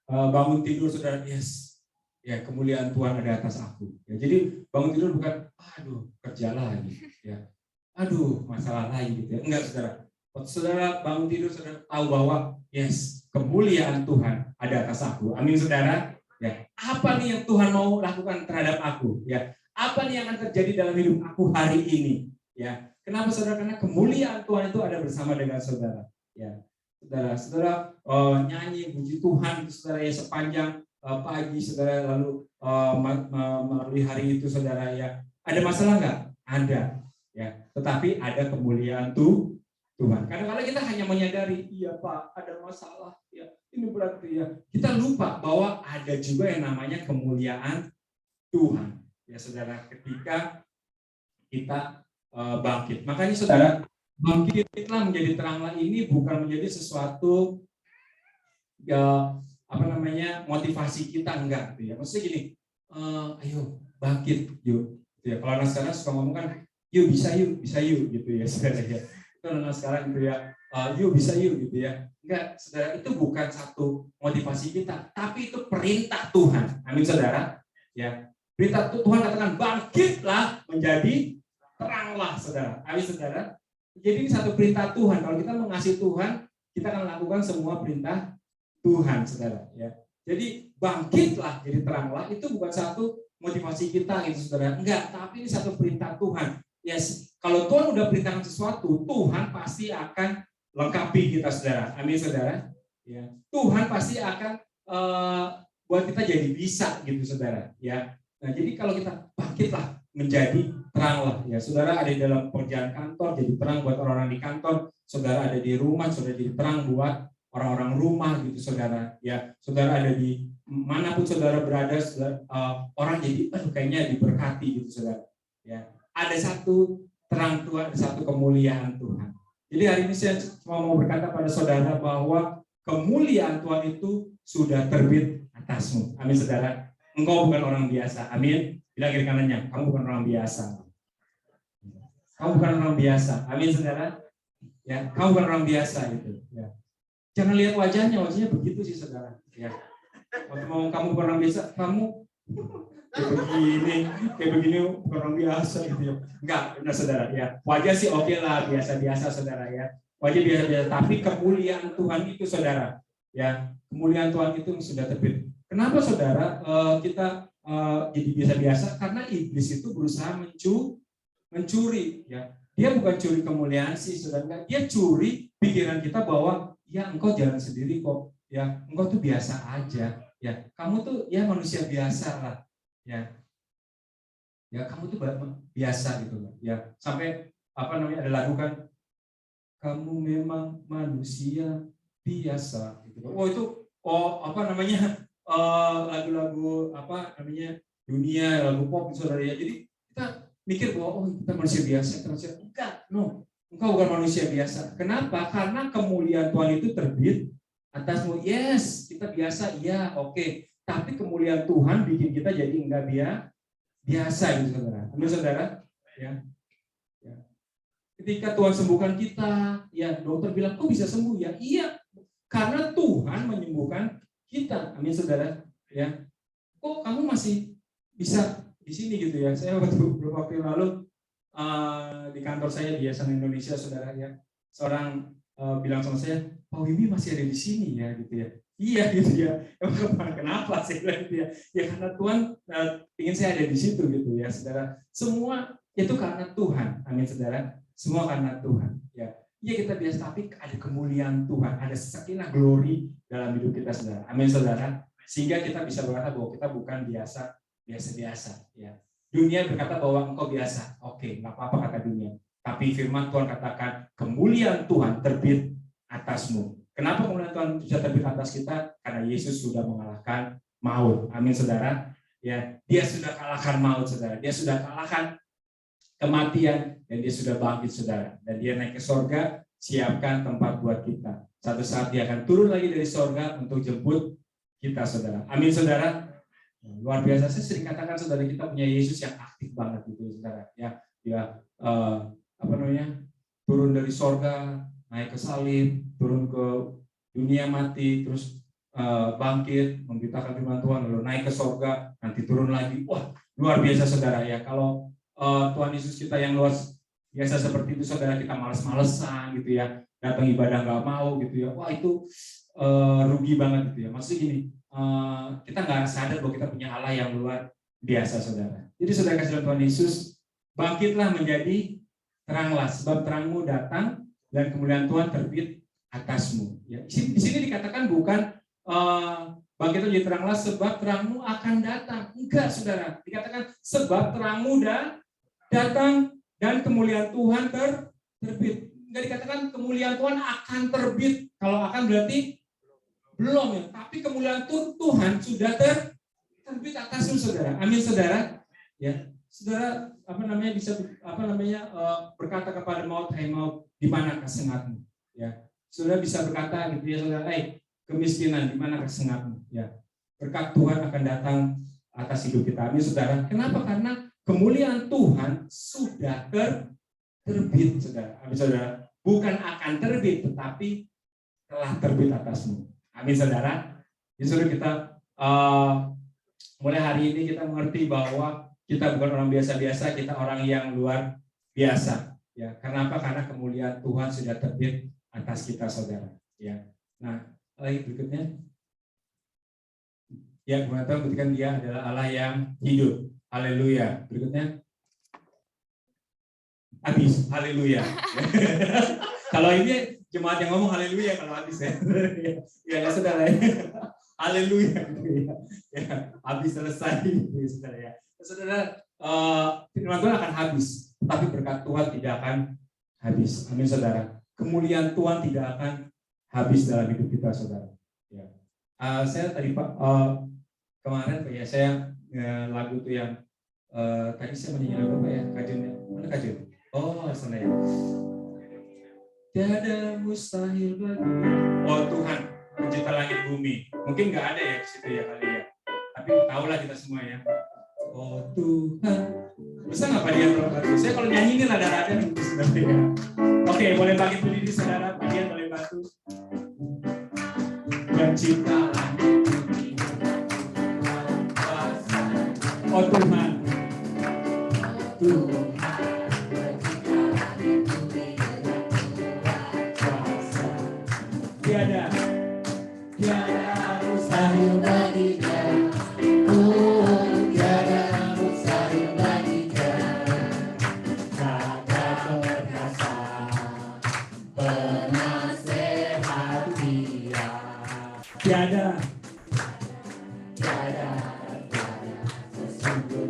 bangun tidur saudara, yes, ya kemuliaan Tuhan ada atas aku. Ya, jadi bangun tidur bukan, aduh kerja lagi, ya, aduh masalah lagi gitu ya. Enggak saudara. Waktu saudara bangun tidur saudara tahu bahwa yes, kemuliaan Tuhan ada atas aku. Amin saudara. Ya, apa nih yang Tuhan mau lakukan terhadap aku? Ya, apa nih yang akan terjadi dalam hidup aku hari ini? Ya, kenapa saudara? Karena kemuliaan Tuhan itu ada bersama dengan saudara. Ya, saudara nyanyi puji Tuhan saudara ya sepanjang pagi saudara, lalu melalui hari itu saudara ya. Ada masalah nggak? Ada. Ya, tetapi ada kemuliaan Tuhan. Kadang-kadang kita hanya menyadari, iya Pak, ada masalah. Ya, ini berarti ya. Kita lupa bahwa ada juga yang namanya kemuliaan Tuhan. Ya saudara, ketika kita bangkit. Makanya saudara, bangkitlah menjadi teranglah ini bukan menjadi sesuatu motivasi kita, enggak gitu ya. Maksudnya gini, ayo bangkit yuk gitu ya. Kalau anak sekarang suka ngomong kan, yuk bisa yuk gitu ya saudara ya. Itu anak sekarang gitu ya, yuk bisa yuk gitu ya. Enggak saudara, itu bukan satu motivasi kita, tapi itu perintah Tuhan. Amin saudara ya. Perintah Tuhan katakan bangkitlah menjadi teranglah saudara. Amin saudara. Jadi ini satu perintah Tuhan. Kalau kita mengasihi Tuhan, kita akan lakukan semua perintah Tuhan, saudara. Ya. Jadi bangkitlah, jadi teranglah. Itu bukan satu motivasi kita, gitu, saudara. Enggak, tapi ini satu perintah Tuhan. Yes, kalau Tuhan udah perintahkan sesuatu, Tuhan pasti akan lengkapi kita, saudara. Amin, saudara. Ya. Tuhan pasti akan buat kita jadi bisa, gitu, saudara. Ya. Nah, jadi kalau kita bangkitlah menjadi teranglah ya, saudara ada di dalam pekerjaan kantor jadi terang buat orang-orang di kantor, saudara ada di rumah saudara jadi terang buat orang-orang rumah gitu saudara ya, saudara ada di manapun saudara berada saudara, orang jadi kayaknya diberkati gitu saudara ya, ada satu terang Tuhan, ada satu kemuliaan Tuhan. Jadi hari ini saya cuma mau berkata pada saudara bahwa kemuliaan Tuhan itu sudah terbit atasmu. Amin saudara. Engkau bukan orang biasa. Amin. Bilang kiri kanannya, kamu bukan orang biasa. Kamu bukan orang biasa. Amin saudara. Ya, kamu bukan orang biasa gitu. Ya. Jangan lihat wajahnya begitu sih saudara. Ya. Waktu ngomong kamu bukan orang biasa, kamu kayak begini bukan orang biasa gitu ya. Enggak, benar saudara ya. Wajah sih oke lah, biasa-biasa saudara ya. Wajah biasa-biasa, tapi kemuliaan Tuhan itu saudara. Ya, kemuliaan Tuhan itu sudah terbit. Kenapa saudara kita jadi biasa-biasa? Karena iblis itu berusaha mencuri ya. Dia bukan curi kemuliaan sih saudara, dia curi pikiran kita bahwa ya engkau jalan sendiri kok, ya engkau tuh biasa aja, ya kamu tuh ya manusia biasa lah, ya kamu tuh biasa gitu, ya sampai ada lagu kan, kamu memang manusia biasa gitu. Lagu-lagu dunia, lagu pop saudara ya. Jadi kita mikir bahwa kita manusia biasa, enggak, engkau bukan manusia biasa. Kenapa? Karena kemuliaan Tuhan itu terbit atasmu. Yes, kita biasa, iya, oke. Tapi kemuliaan Tuhan bikin kita jadi enggak biasa gitu saudara. Amin saudara? Ya. Ketika Tuhan sembuhkan kita, ya dokter bilang kok bisa sembuh ya? Iya, karena Tuhan menyembuhkan kita. Amin saudara. Ya. Kok kamu masih bisa di sini gitu ya. Saya beberapa waktu yang lalu di kantor saya di Yayasan Indonesia, saudara ya, seorang bilang sama saya, Pak Wibi masih ada di sini ya gitu ya. Iya gitu ya. Emang kenapa saya bilang gitu ya? Ya karena Tuhan ingin saya ada di situ gitu ya, saudara. Semua itu karena Tuhan, amin saudara. Semua karena Tuhan. Ya, iya kita biasa, tapi ada kemuliaan Tuhan, ada sakinah glory dalam hidup kita, saudara. Amin saudara. Sehingga kita bisa berkata bahwa kita bukan biasa-biasa. Ya. Dunia berkata bahwa engkau biasa. Oke, nggak apa-apa kata dunia. Tapi firman Tuhan katakan kemuliaan Tuhan terbit atasmu. Kenapa kemuliaan Tuhan bisa terbit atas kita? Karena Yesus sudah mengalahkan maut. Amin saudara. Ya, dia sudah kalahkan maut, saudara. Dia sudah kalahkan kematian dan dia sudah bangkit, saudara. Dan dia naik ke sorga, siapkan tempat buat kita. Satu saat dia akan turun lagi dari sorga untuk jemput kita, saudara. Amin saudara. Luar biasa. Saya sering katakan, saudara, kita punya Yesus yang aktif banget gitu, saudara. Ya, dia turun dari sorga, naik ke salib, turun ke dunia mati, terus bangkit, memberitakan firman Tuhan, lalu naik ke sorga, nanti turun lagi. Wah, luar biasa saudara ya. Kalau Tuhan Yesus kita yang luar biasa seperti itu, saudara, kita males-malesan gitu ya, datang ibadah nggak mau gitu ya. Wah, itu rugi banget gitu ya. Maksudnya gini, kita nggak sadar bahwa kita punya Allah yang luar biasa, saudara. Jadi saudara kasih Tuhan Yesus, bangkitlah menjadi teranglah, sebab terangmu datang dan kemuliaan Tuhan terbit atasmu. Ya, di sini dikatakan bukan bangkitlah menjadi teranglah sebab terangmu akan datang. Enggak, saudara. Dikatakan sebab terangmu datang dan kemuliaan Tuhan terbit. Enggak dikatakan kemuliaan Tuhan akan terbit. Kalau akan berarti belum ya. Tapi kemuliaan Tuhan sudah terbit atasmu, saudara. Amin, saudara. Ya, saudara bisa berkata kepada maut, hai maut, di mana kesengatmu? Ya, saudara bisa berkata gitu ya, saudara, kemiskinan, di mana kesengatmu? Ya, berkat Tuhan akan datang atas hidup kita. Amin, saudara. Kenapa? Karena kemuliaan Tuhan sudah terbit, saudara. Amin, saudara. Bukan akan terbit, tetapi telah terbit atasmu. Amin, saudara. Jadi saudara, kita mulai hari ini kita mengerti bahwa kita bukan orang biasa-biasa, kita orang yang luar biasa. Ya, kenapa? Karena kemuliaan Tuhan sudah terbit atas kita, saudara. Ya. Nah, lagi berikutnya. Ya, kemuliaan Tuhan buktikan dia adalah Allah yang hidup. Haleluya. Berikutnya. Habis. Haleluya. Kalau ini jemaat yang ngomong haleluya kalau habis ya. Ya, nggak saudara. Haleluya. Ya, habis selesai, saudara ya. Saudara, firman Tuhan akan habis, tapi berkat Tuhan tidak akan habis. Amin, saudara. Kemuliaan Tuhan tidak akan habis dalam hidup kita, saudara. Ya. Saya tadi kemarin ya, saya lagu itu yang tadi saya menyanyi apa ya, Kajunnya. Mana Kajun? Oh, sana ya. Tiada mustahil bagi. Oh Tuhan, pencipta langit bumi. Mungkin nggak ada ya di situ ya kali ya. Tapi tahulah kita semua ya. Oh Tuhan, bisa nggak Pak Dian tolong bantu? Saya kalau nyanyi ini rada-rada gitu sebenarnya. Oke, boleh bagi berdiri saudara, Pak Dian boleh bantu. Pencipta langit bumi. Oh Tuhan, Tuhan. Tiada mustahil baginya. Tiada sesungguh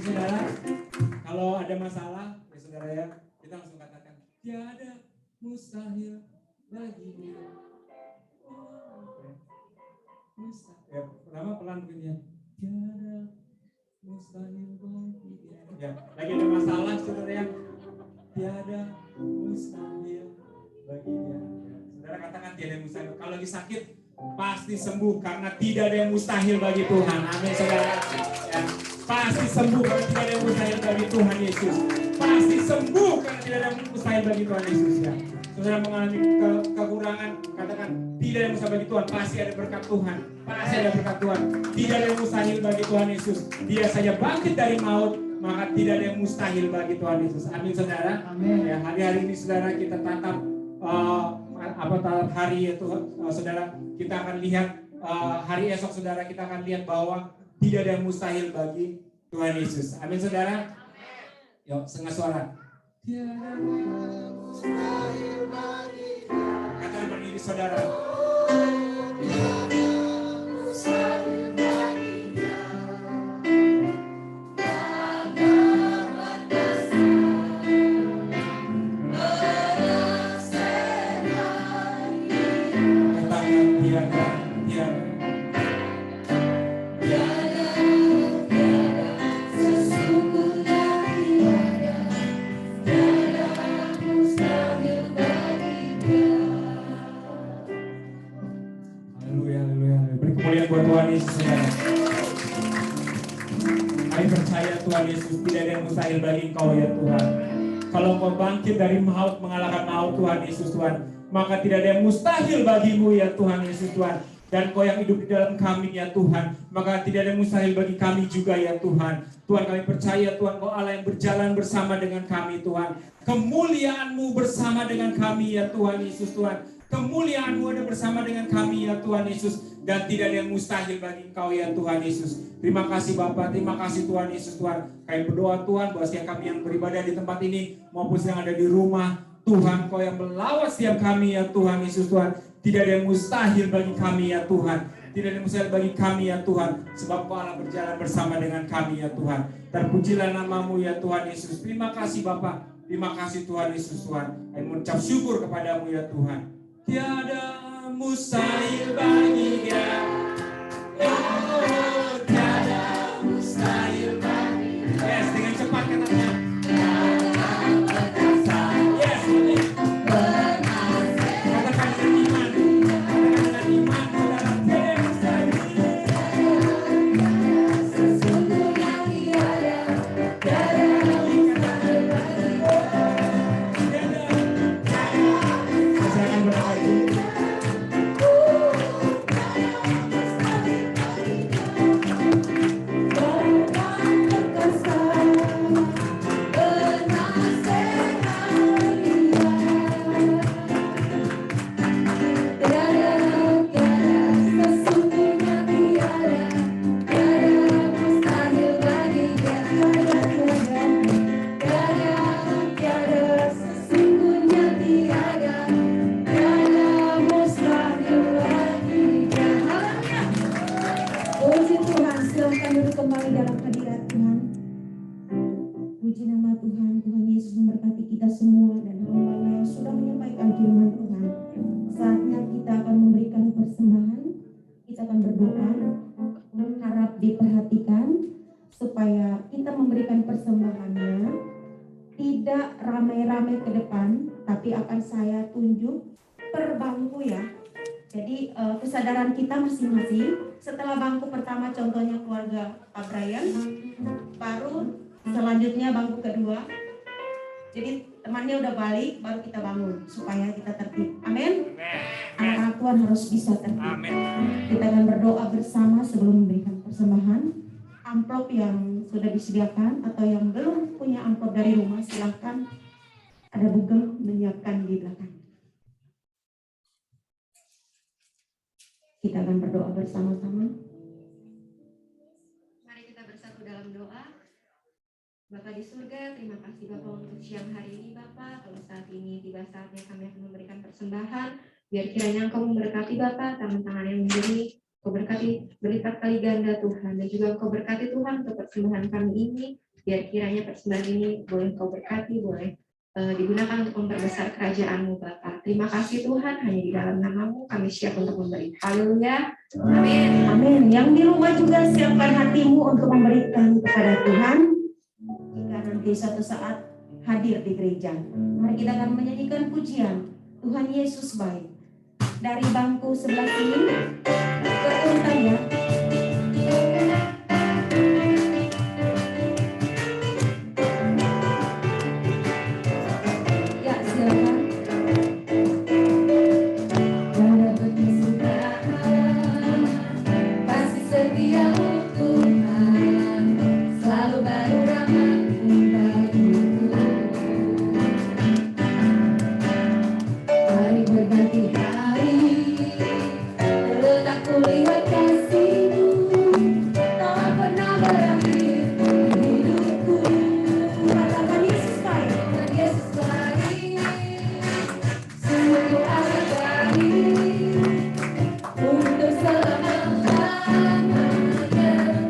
Saudara, kalau ada masalah, ya saudara ya, kita langsung katakan, tiada mustahil bagi dia. Ya, pertama pelan begini ya. Tiada mustahil bagi dia. Ya, lagi ada masalah saudara ya. Tiada mustahil bagi dia. Saudara katakan tiada mustahil. Kalau lagi sakit pasti sembuh karena tidak ada yang mustahil bagi Tuhan. Amin saudara. Ya, pasti sembuh karena tidak ada yang mustahil bagi Tuhan Yesus. Pasti sembuh karena tidak ada yang mustahil bagi Tuhan Yesus ya. Saudara mengalami kekurangan, katakan tidak ada yang mustahil bagi Tuhan. Pasti ada berkat Tuhan. Pasti ada berkat Tuhan. Tidak ada yang mustahil bagi Tuhan Yesus. Dia saja bangkit dari maut, maka tidak ada yang mustahil bagi Tuhan Yesus. Amin saudara. Amin. Ya, hari-hari ini saudara kita tatap hari ya Tuhan, saudara kita akan lihat hari esok saudara kita akan lihat bahwa tidak ada yang mustahil bagi Tuhan Yesus. Amin saudara. Yuk setengah suara. Tiada mustahil bagi dia. Katakan berdiri saudara. Tiada mustahil bagi dia. Buat Tuhan Yesus saudara. Kami percaya Tuhan Yesus tidak ada yang mustahil bagi Engkau ya Tuhan. Kalau Engkau bangkit dari maut mengalahkan maut Tuhan Yesus Tuhan, maka tidak ada yang mustahil bagimu ya Tuhan Yesus Tuhan. Dan Engkau yang hidup di dalam kami ya Tuhan, maka tidak ada yang mustahil bagi kami juga ya Tuhan. Tuhan kami percaya Tuhan Engkau Allah yang berjalan bersama dengan kami Tuhan. Kemuliaan-Mu bersama dengan kami ya Tuhan Yesus Tuhan. Kemuliaan-Mu ada bersama dengan kami ya Tuhan Yesus. Dan tidak ada yang mustahil bagi Engkau ya Tuhan Yesus. Terima kasih Bapa, terima kasih Tuhan Yesus Tuhan. Kami berdoa Tuhan buat setiap kami yang beribadah di tempat ini maupun yang ada di rumah. Tuhan Kau yang melawat setiap kami ya Tuhan Yesus Tuhan. Tidak ada yang mustahil bagi kami ya Tuhan. Tidak ada yang mustahil bagi kami ya Tuhan. Sebab Kau Allah berjalan bersama dengan kami ya Tuhan. Terpujilah nama-Mu ya Tuhan Yesus. Terima kasih Bapa, terima kasih Tuhan Yesus Tuhan. Kami mengucap syukur kepada-Mu ya Tuhan. Tiada mustahil bagi Dia. Oh, tiada mustahil bagi Dia. Yes, dengan cepat katanya. Yes, ini. Katakan dengan iman. Katakan dengan iman, saudara. Tiada mustahil. Sesungguhnya tiada. Tiada mustahil bagi Dia. Tiada. Saya akan berdoa. dalam hadirat Tuhan. Puji nama Tuhan, Tuhan Yesus memberkati kita semua dan hamba yang sudah menyampaikan firman Tuhan. Saatnya kita akan memberikan persembahan, kita akan berdoa, harap diperhatikan supaya kita memberikan persembahannya tidak ramai-ramai ke depan, tapi akan saya tunjuk per bangku ya. Jadi kesadaran kita masing-masing. Setelah bangku pertama contohnya keluarga Pak Brian, baru selanjutnya bangku kedua. Jadi temannya udah balik, baru kita bangun supaya kita tertib. Amin. Anak-anak Tuhan harus bisa tertib. Kita akan berdoa bersama sebelum memberikan persembahan. Amplop yang sudah disediakan atau yang belum punya amplop dari rumah, silahkan ada Bugeng menyiapkan di belakang. Kita akan berdoa bersama-sama. Mari kita bersatu dalam doa. Bapa di surga, terima kasih Bapa untuk siang hari ini Bapa. Kalau saat ini tiba saatnya kami akan memberikan persembahan, biar kiranya Engkau memberkati Bapa, tangan-tangan yang memberi, Engkau berkati berlipat kali ganda Tuhan, dan juga Engkau berkati Tuhan untuk persembahan kami ini, biar kiranya persembahan ini boleh Engkau berkati, boleh digunakan untuk memperbesar kerajaan-Mu Bapa. Terima kasih Tuhan, hanya di dalam nama-Mu kami siap untuk memberi. Haleluya. Amin. Amin. Yang di rumah juga siapkan hatimu untuk memberikan kepada Tuhan jika nanti suatu saat hadir di gereja. Mari kita akan menyanyikan pujian Tuhan Yesus baik. Dari bangku sebelah sini berurutan ya. Ya, silakan. Kasih setia Tuhan, selalu baru rahmat-Mu bagiku. Hari berganti hari, letak kulihat kasih-Mu, tak pernah berakhir hidupku. Katakan Yesus baik. Tuhan Yesus baik, sungguh amat baik, untuk selama-lamanya.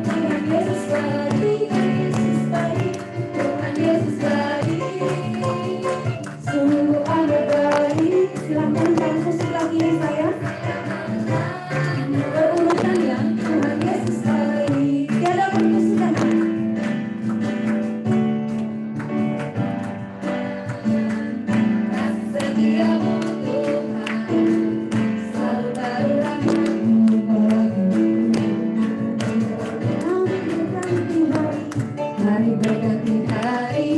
Tuhan Yesus baik, Tuhan Yesus baik, sungguh amat baik. Silakan bangku sebelah kiri saya. Berurutan ya, Tuhan Yesus baik. Tiada perkesudahan. Kasih setia-Mu Tuhan, selalu baru rahmat-Mu bagiku. Hari berganti hari,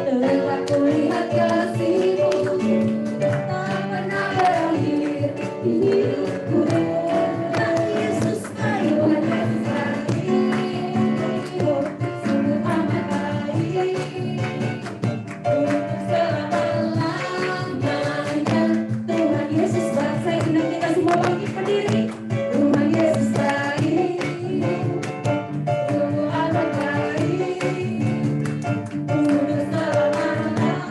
telah kulihat kasih-Mu, tak pernah berakhir di hidupku. Tuhan Yesus baik, Tuhan Yesus baik, sungguh amat baik, untuk selama-lamanya. Tuhan Yesus baik. Saya undang kita semua bangkit berdiri. Tuhan Yesus baik, sungguh amat baik, untuk selama-lamanya.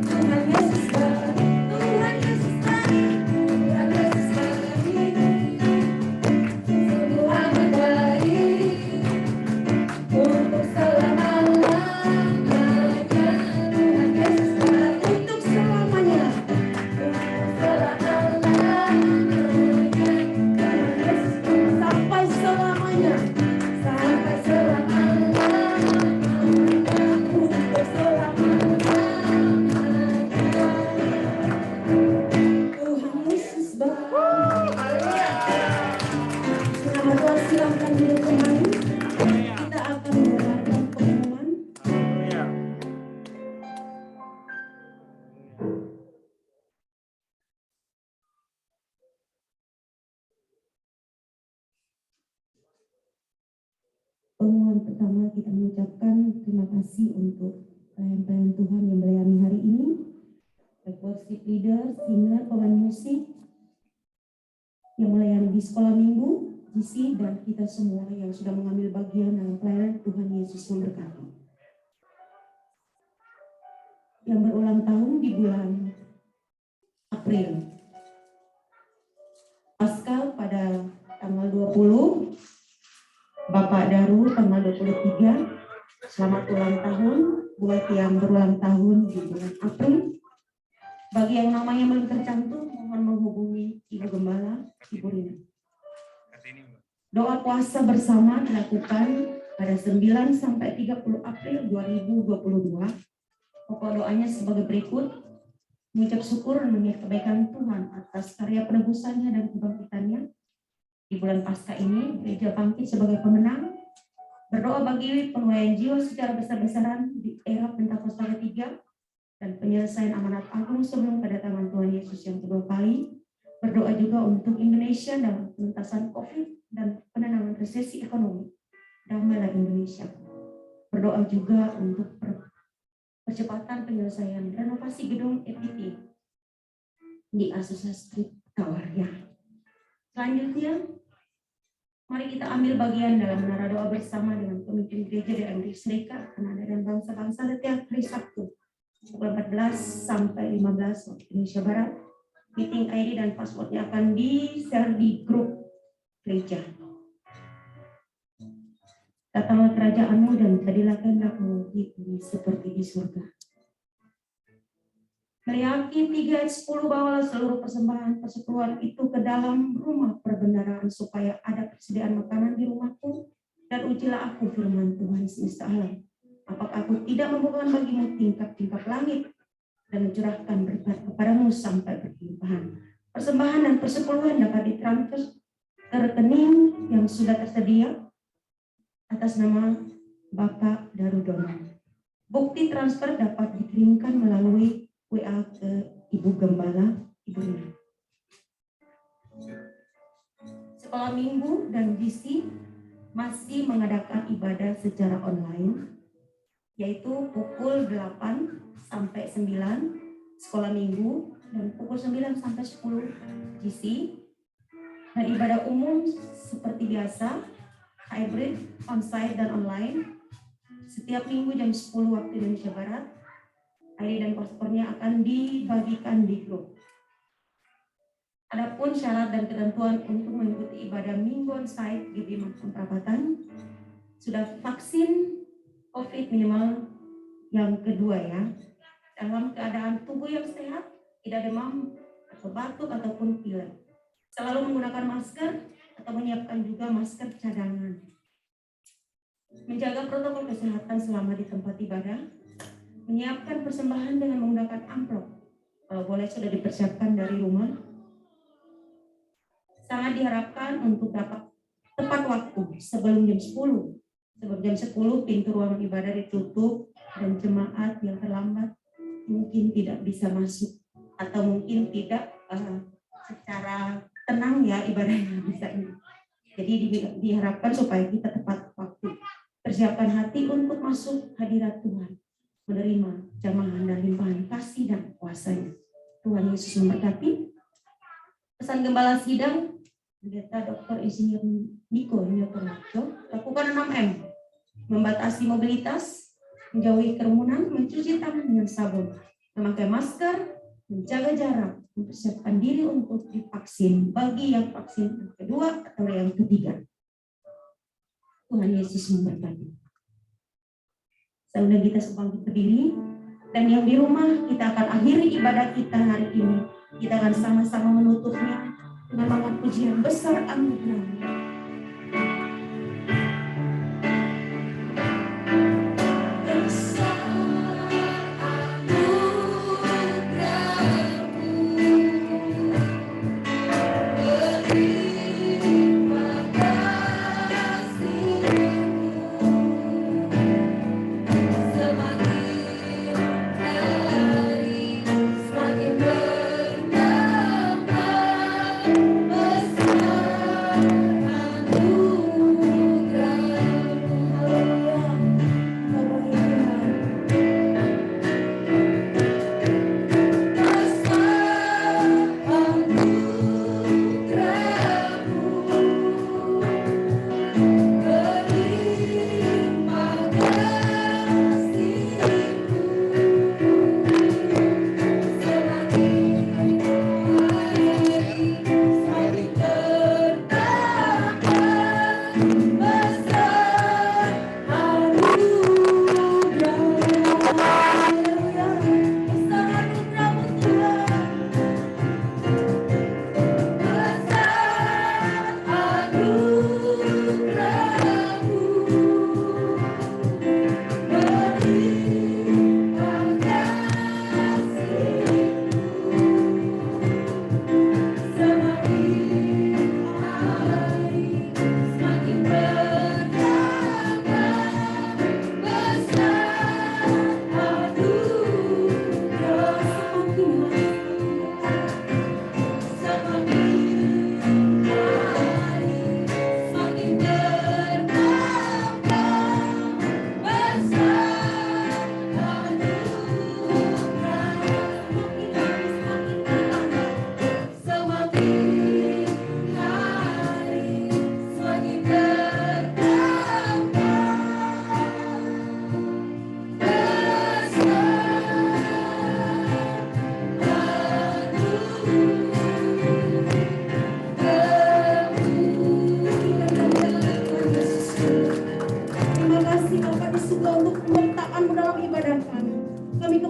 Tuhan Yesus baik. Tuhan Yesus baik, Tuhan Yesus baik, sungguh amat baik, untuk selama-lamanya. Tuhan Yesus baik, Untuk selamanya. untuk selama-lamanya. Tuhan Yesus baik, Sampai selamanya. sampai selama-lamanya. Untuk selama-lamanya. Tuhan Yesus baik. Nama Tuhan silakan duduk kembali. Kita akan mendengarkan pengumuman. Pengumuman pertama kita mengucapkan terima kasih untuk pelayan-pelayan Tuhan yang melayani hari ini. Baik worship leader, singer, pemain musik yang melayani di sekolah minggu, GC, dan kita semua yang sudah mengambil bagian dalam pelayanan. Tuhan Yesus memberkati. Yang berulang tahun di bulan April. Paskal pada tanggal 20, Bapak Daru tanggal 23, selamat ulang tahun buat yang berulang tahun di bulan April. Bagi yang namanya belum tercantum, mohon menghubungi Ibu Gembala, Ibu Rina. Doa puasa bersama dilakukan pada 9 sampai 30 April 2022. Pokok doanya sebagai berikut: mengucap syukur dan mengingat kebaikan Tuhan atas karya penebusannya dan kebangkitannya. Di bulan Paskah ini, gereja bangkit sebagai pemenang. Berdoa bagi penuaian jiwa secara besar-besaran di era Pentakosta ketiga dan penyelesaian amanat agung sebelum kedatangan Tuhan Yesus yang kedua kali. Berdoa juga untuk Indonesia dalam penuntasan COVID dan penanganan resesi ekonomi. Damailah Indonesia. Berdoa juga untuk percepatan penyelesaian renovasi gedung EPT di Azusa Street Tower. Selanjutnya, mari kita ambil bagian dalam menara doa bersama dengan pemimpin gereja di Amerika Serikat, Kanada, dan bangsa-bangsa setiap hari Sabtu, pukul 14 sampai 15 waktu Indonesia Barat. Meeting ID dan passwordnya akan di-share di grup gereja. Datanglah kerajaanmu dan jadilah kehendakmu di bumi seperti di surga. Meliaki 3 ayat 10, bawalah seluruh persembahan persekutuan itu ke dalam rumah perbendaharaan supaya ada persediaan makanan di rumahku, dan ujilah aku firman Tuhan semesta alam. Apakah aku tidak membukakan bagimu tingkap-tingkap langit dan mencurahkan berkat kepadamu sampai berlimpahan. Persembahan dan persepuluhan dapat ditransfer ke rekening yang sudah tersedia atas nama Bapak Darudono. Bukti transfer dapat dikirimkan melalui WA ke Ibu Gembala, Ibu Rina. Sekolah Minggu dan GC masih mengadakan ibadah secara online, yaitu pukul 8 sampai 9 sekolah minggu dan pukul 9 sampai 10 GC. Dan ibadah umum seperti biasa, hybrid, onsite dan online, setiap minggu jam 10 waktu Indonesia Barat. ID dan paspornya akan dibagikan di grup. Adapun syarat dan ketentuan untuk mengikuti ibadah minggu onsite di Makam Perapatan, sudah vaksin COVID minimal yang kedua ya, dalam keadaan tubuh yang sehat, tidak demam atau batuk ataupun pilek. Selalu menggunakan masker atau menyiapkan juga masker cadangan. Menjaga protokol kesehatan selama di tempat ibadah, menyiapkan persembahan dengan menggunakan amplop, kalau boleh sudah dipersiapkan dari rumah. Sangat diharapkan untuk dapat tepat waktu sebelum jam 10. Sebelum jam 10 pintu ruang ibadah ditutup dan jemaat yang terlambat mungkin tidak bisa masuk atau mungkin tidak secara tenang ya ibadahnya bisa ini. Jadi diharapkan supaya kita tepat waktu. Persiapkan hati untuk masuk hadirat Tuhan, menerima jamahan dan limpahan kasih dan kuasanya. Tuhan Yesus memberkati. Pesan Gembala Sidang, Pendeta Dr. Insinyur Niko Nyotonacho, lakukan 6M. Membatasi mobilitas, menjauhi kerumunan, mencuci tangan dengan sabun, memakai masker, menjaga jarak, mempersiapkan diri untuk divaksin bagi yang vaksin yang kedua atau yang ketiga. Tuhan Yesus memberkati. Sesudah kita sebangkit berdiri, dan yang di rumah kita akan akhiri ibadah kita hari ini. Kita akan sama-sama menutupnya dengan mengucapkan pujian besar anugerah.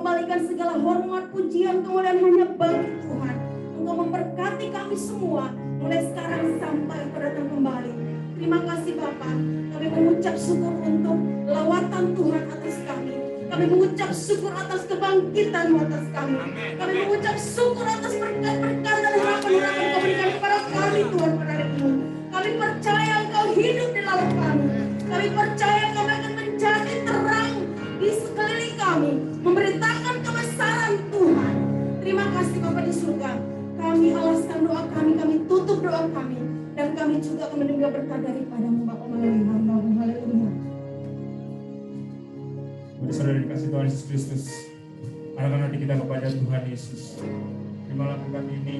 kembalikan segala hormat, pujian, kemuliaan hanya bagi Tuhan. Engkau memberkati kami semua mulai sekarang sampai Engkau datang kembali. Terima kasih Bapa. Kami mengucap syukur untuk lawatan Tuhan atas kami. Kami mengucap syukur atas kebangkitan atas kami. Kami mengucap syukur atas berkat-berkat dan harapan-harapan Kau berikan kepada kami Tuhan pada hari ini. Kami percaya Engkau hidup di dalam kami. Kami percaya Kau akan menjadi terang di sekeliling kami, memberitakan kebesaran Tuhan. Terima kasih Bapa di surga. Kami alaskan doa kami tutup doa kami, dan kami juga akan mendengar berkat daripada-Mu Bapa melalui hamba-Mu. Haleluya. Mari saudara dikasih Tuhan Yesus Kristus, arahkan hati kita kepada Tuhan Yesus. Terimalah berkat ini.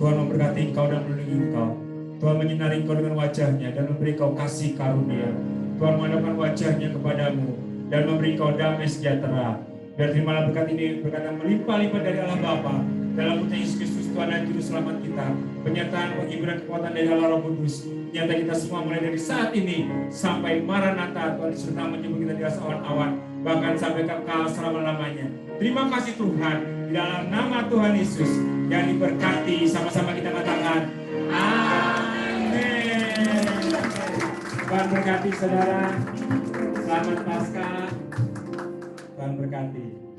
Tuhan memberkati engkau dan melindungi engkau. Tuhan menyinari engkau dengan wajahnya dan memberi engkau kasih karunia. Tuhan menghadapkan wajahnya kepadamu dan memberi engkau damai sejahtera. Biar terimalah berkat ini, berkat yang melimpah-limpah dari Allah Bapa, dalam putra Yesus Kristus Tuhan dan Juru Selamat kita. Penyertaan, penghiburan, kekuatan dari Allah Roh Kudus. Nyata kita semua mulai dari saat ini sampai Maranatha. Tuhan Yesus sedang menjemput kita di atas awan-awan, bahkan sampai kekal selama-lamanya. Terima kasih Tuhan, di dalam nama Tuhan Yesus yang diberkati. Sama-sama kita katakan amin. Tuhan berkati saudara. Selamat Paskah. Tuhan berkati.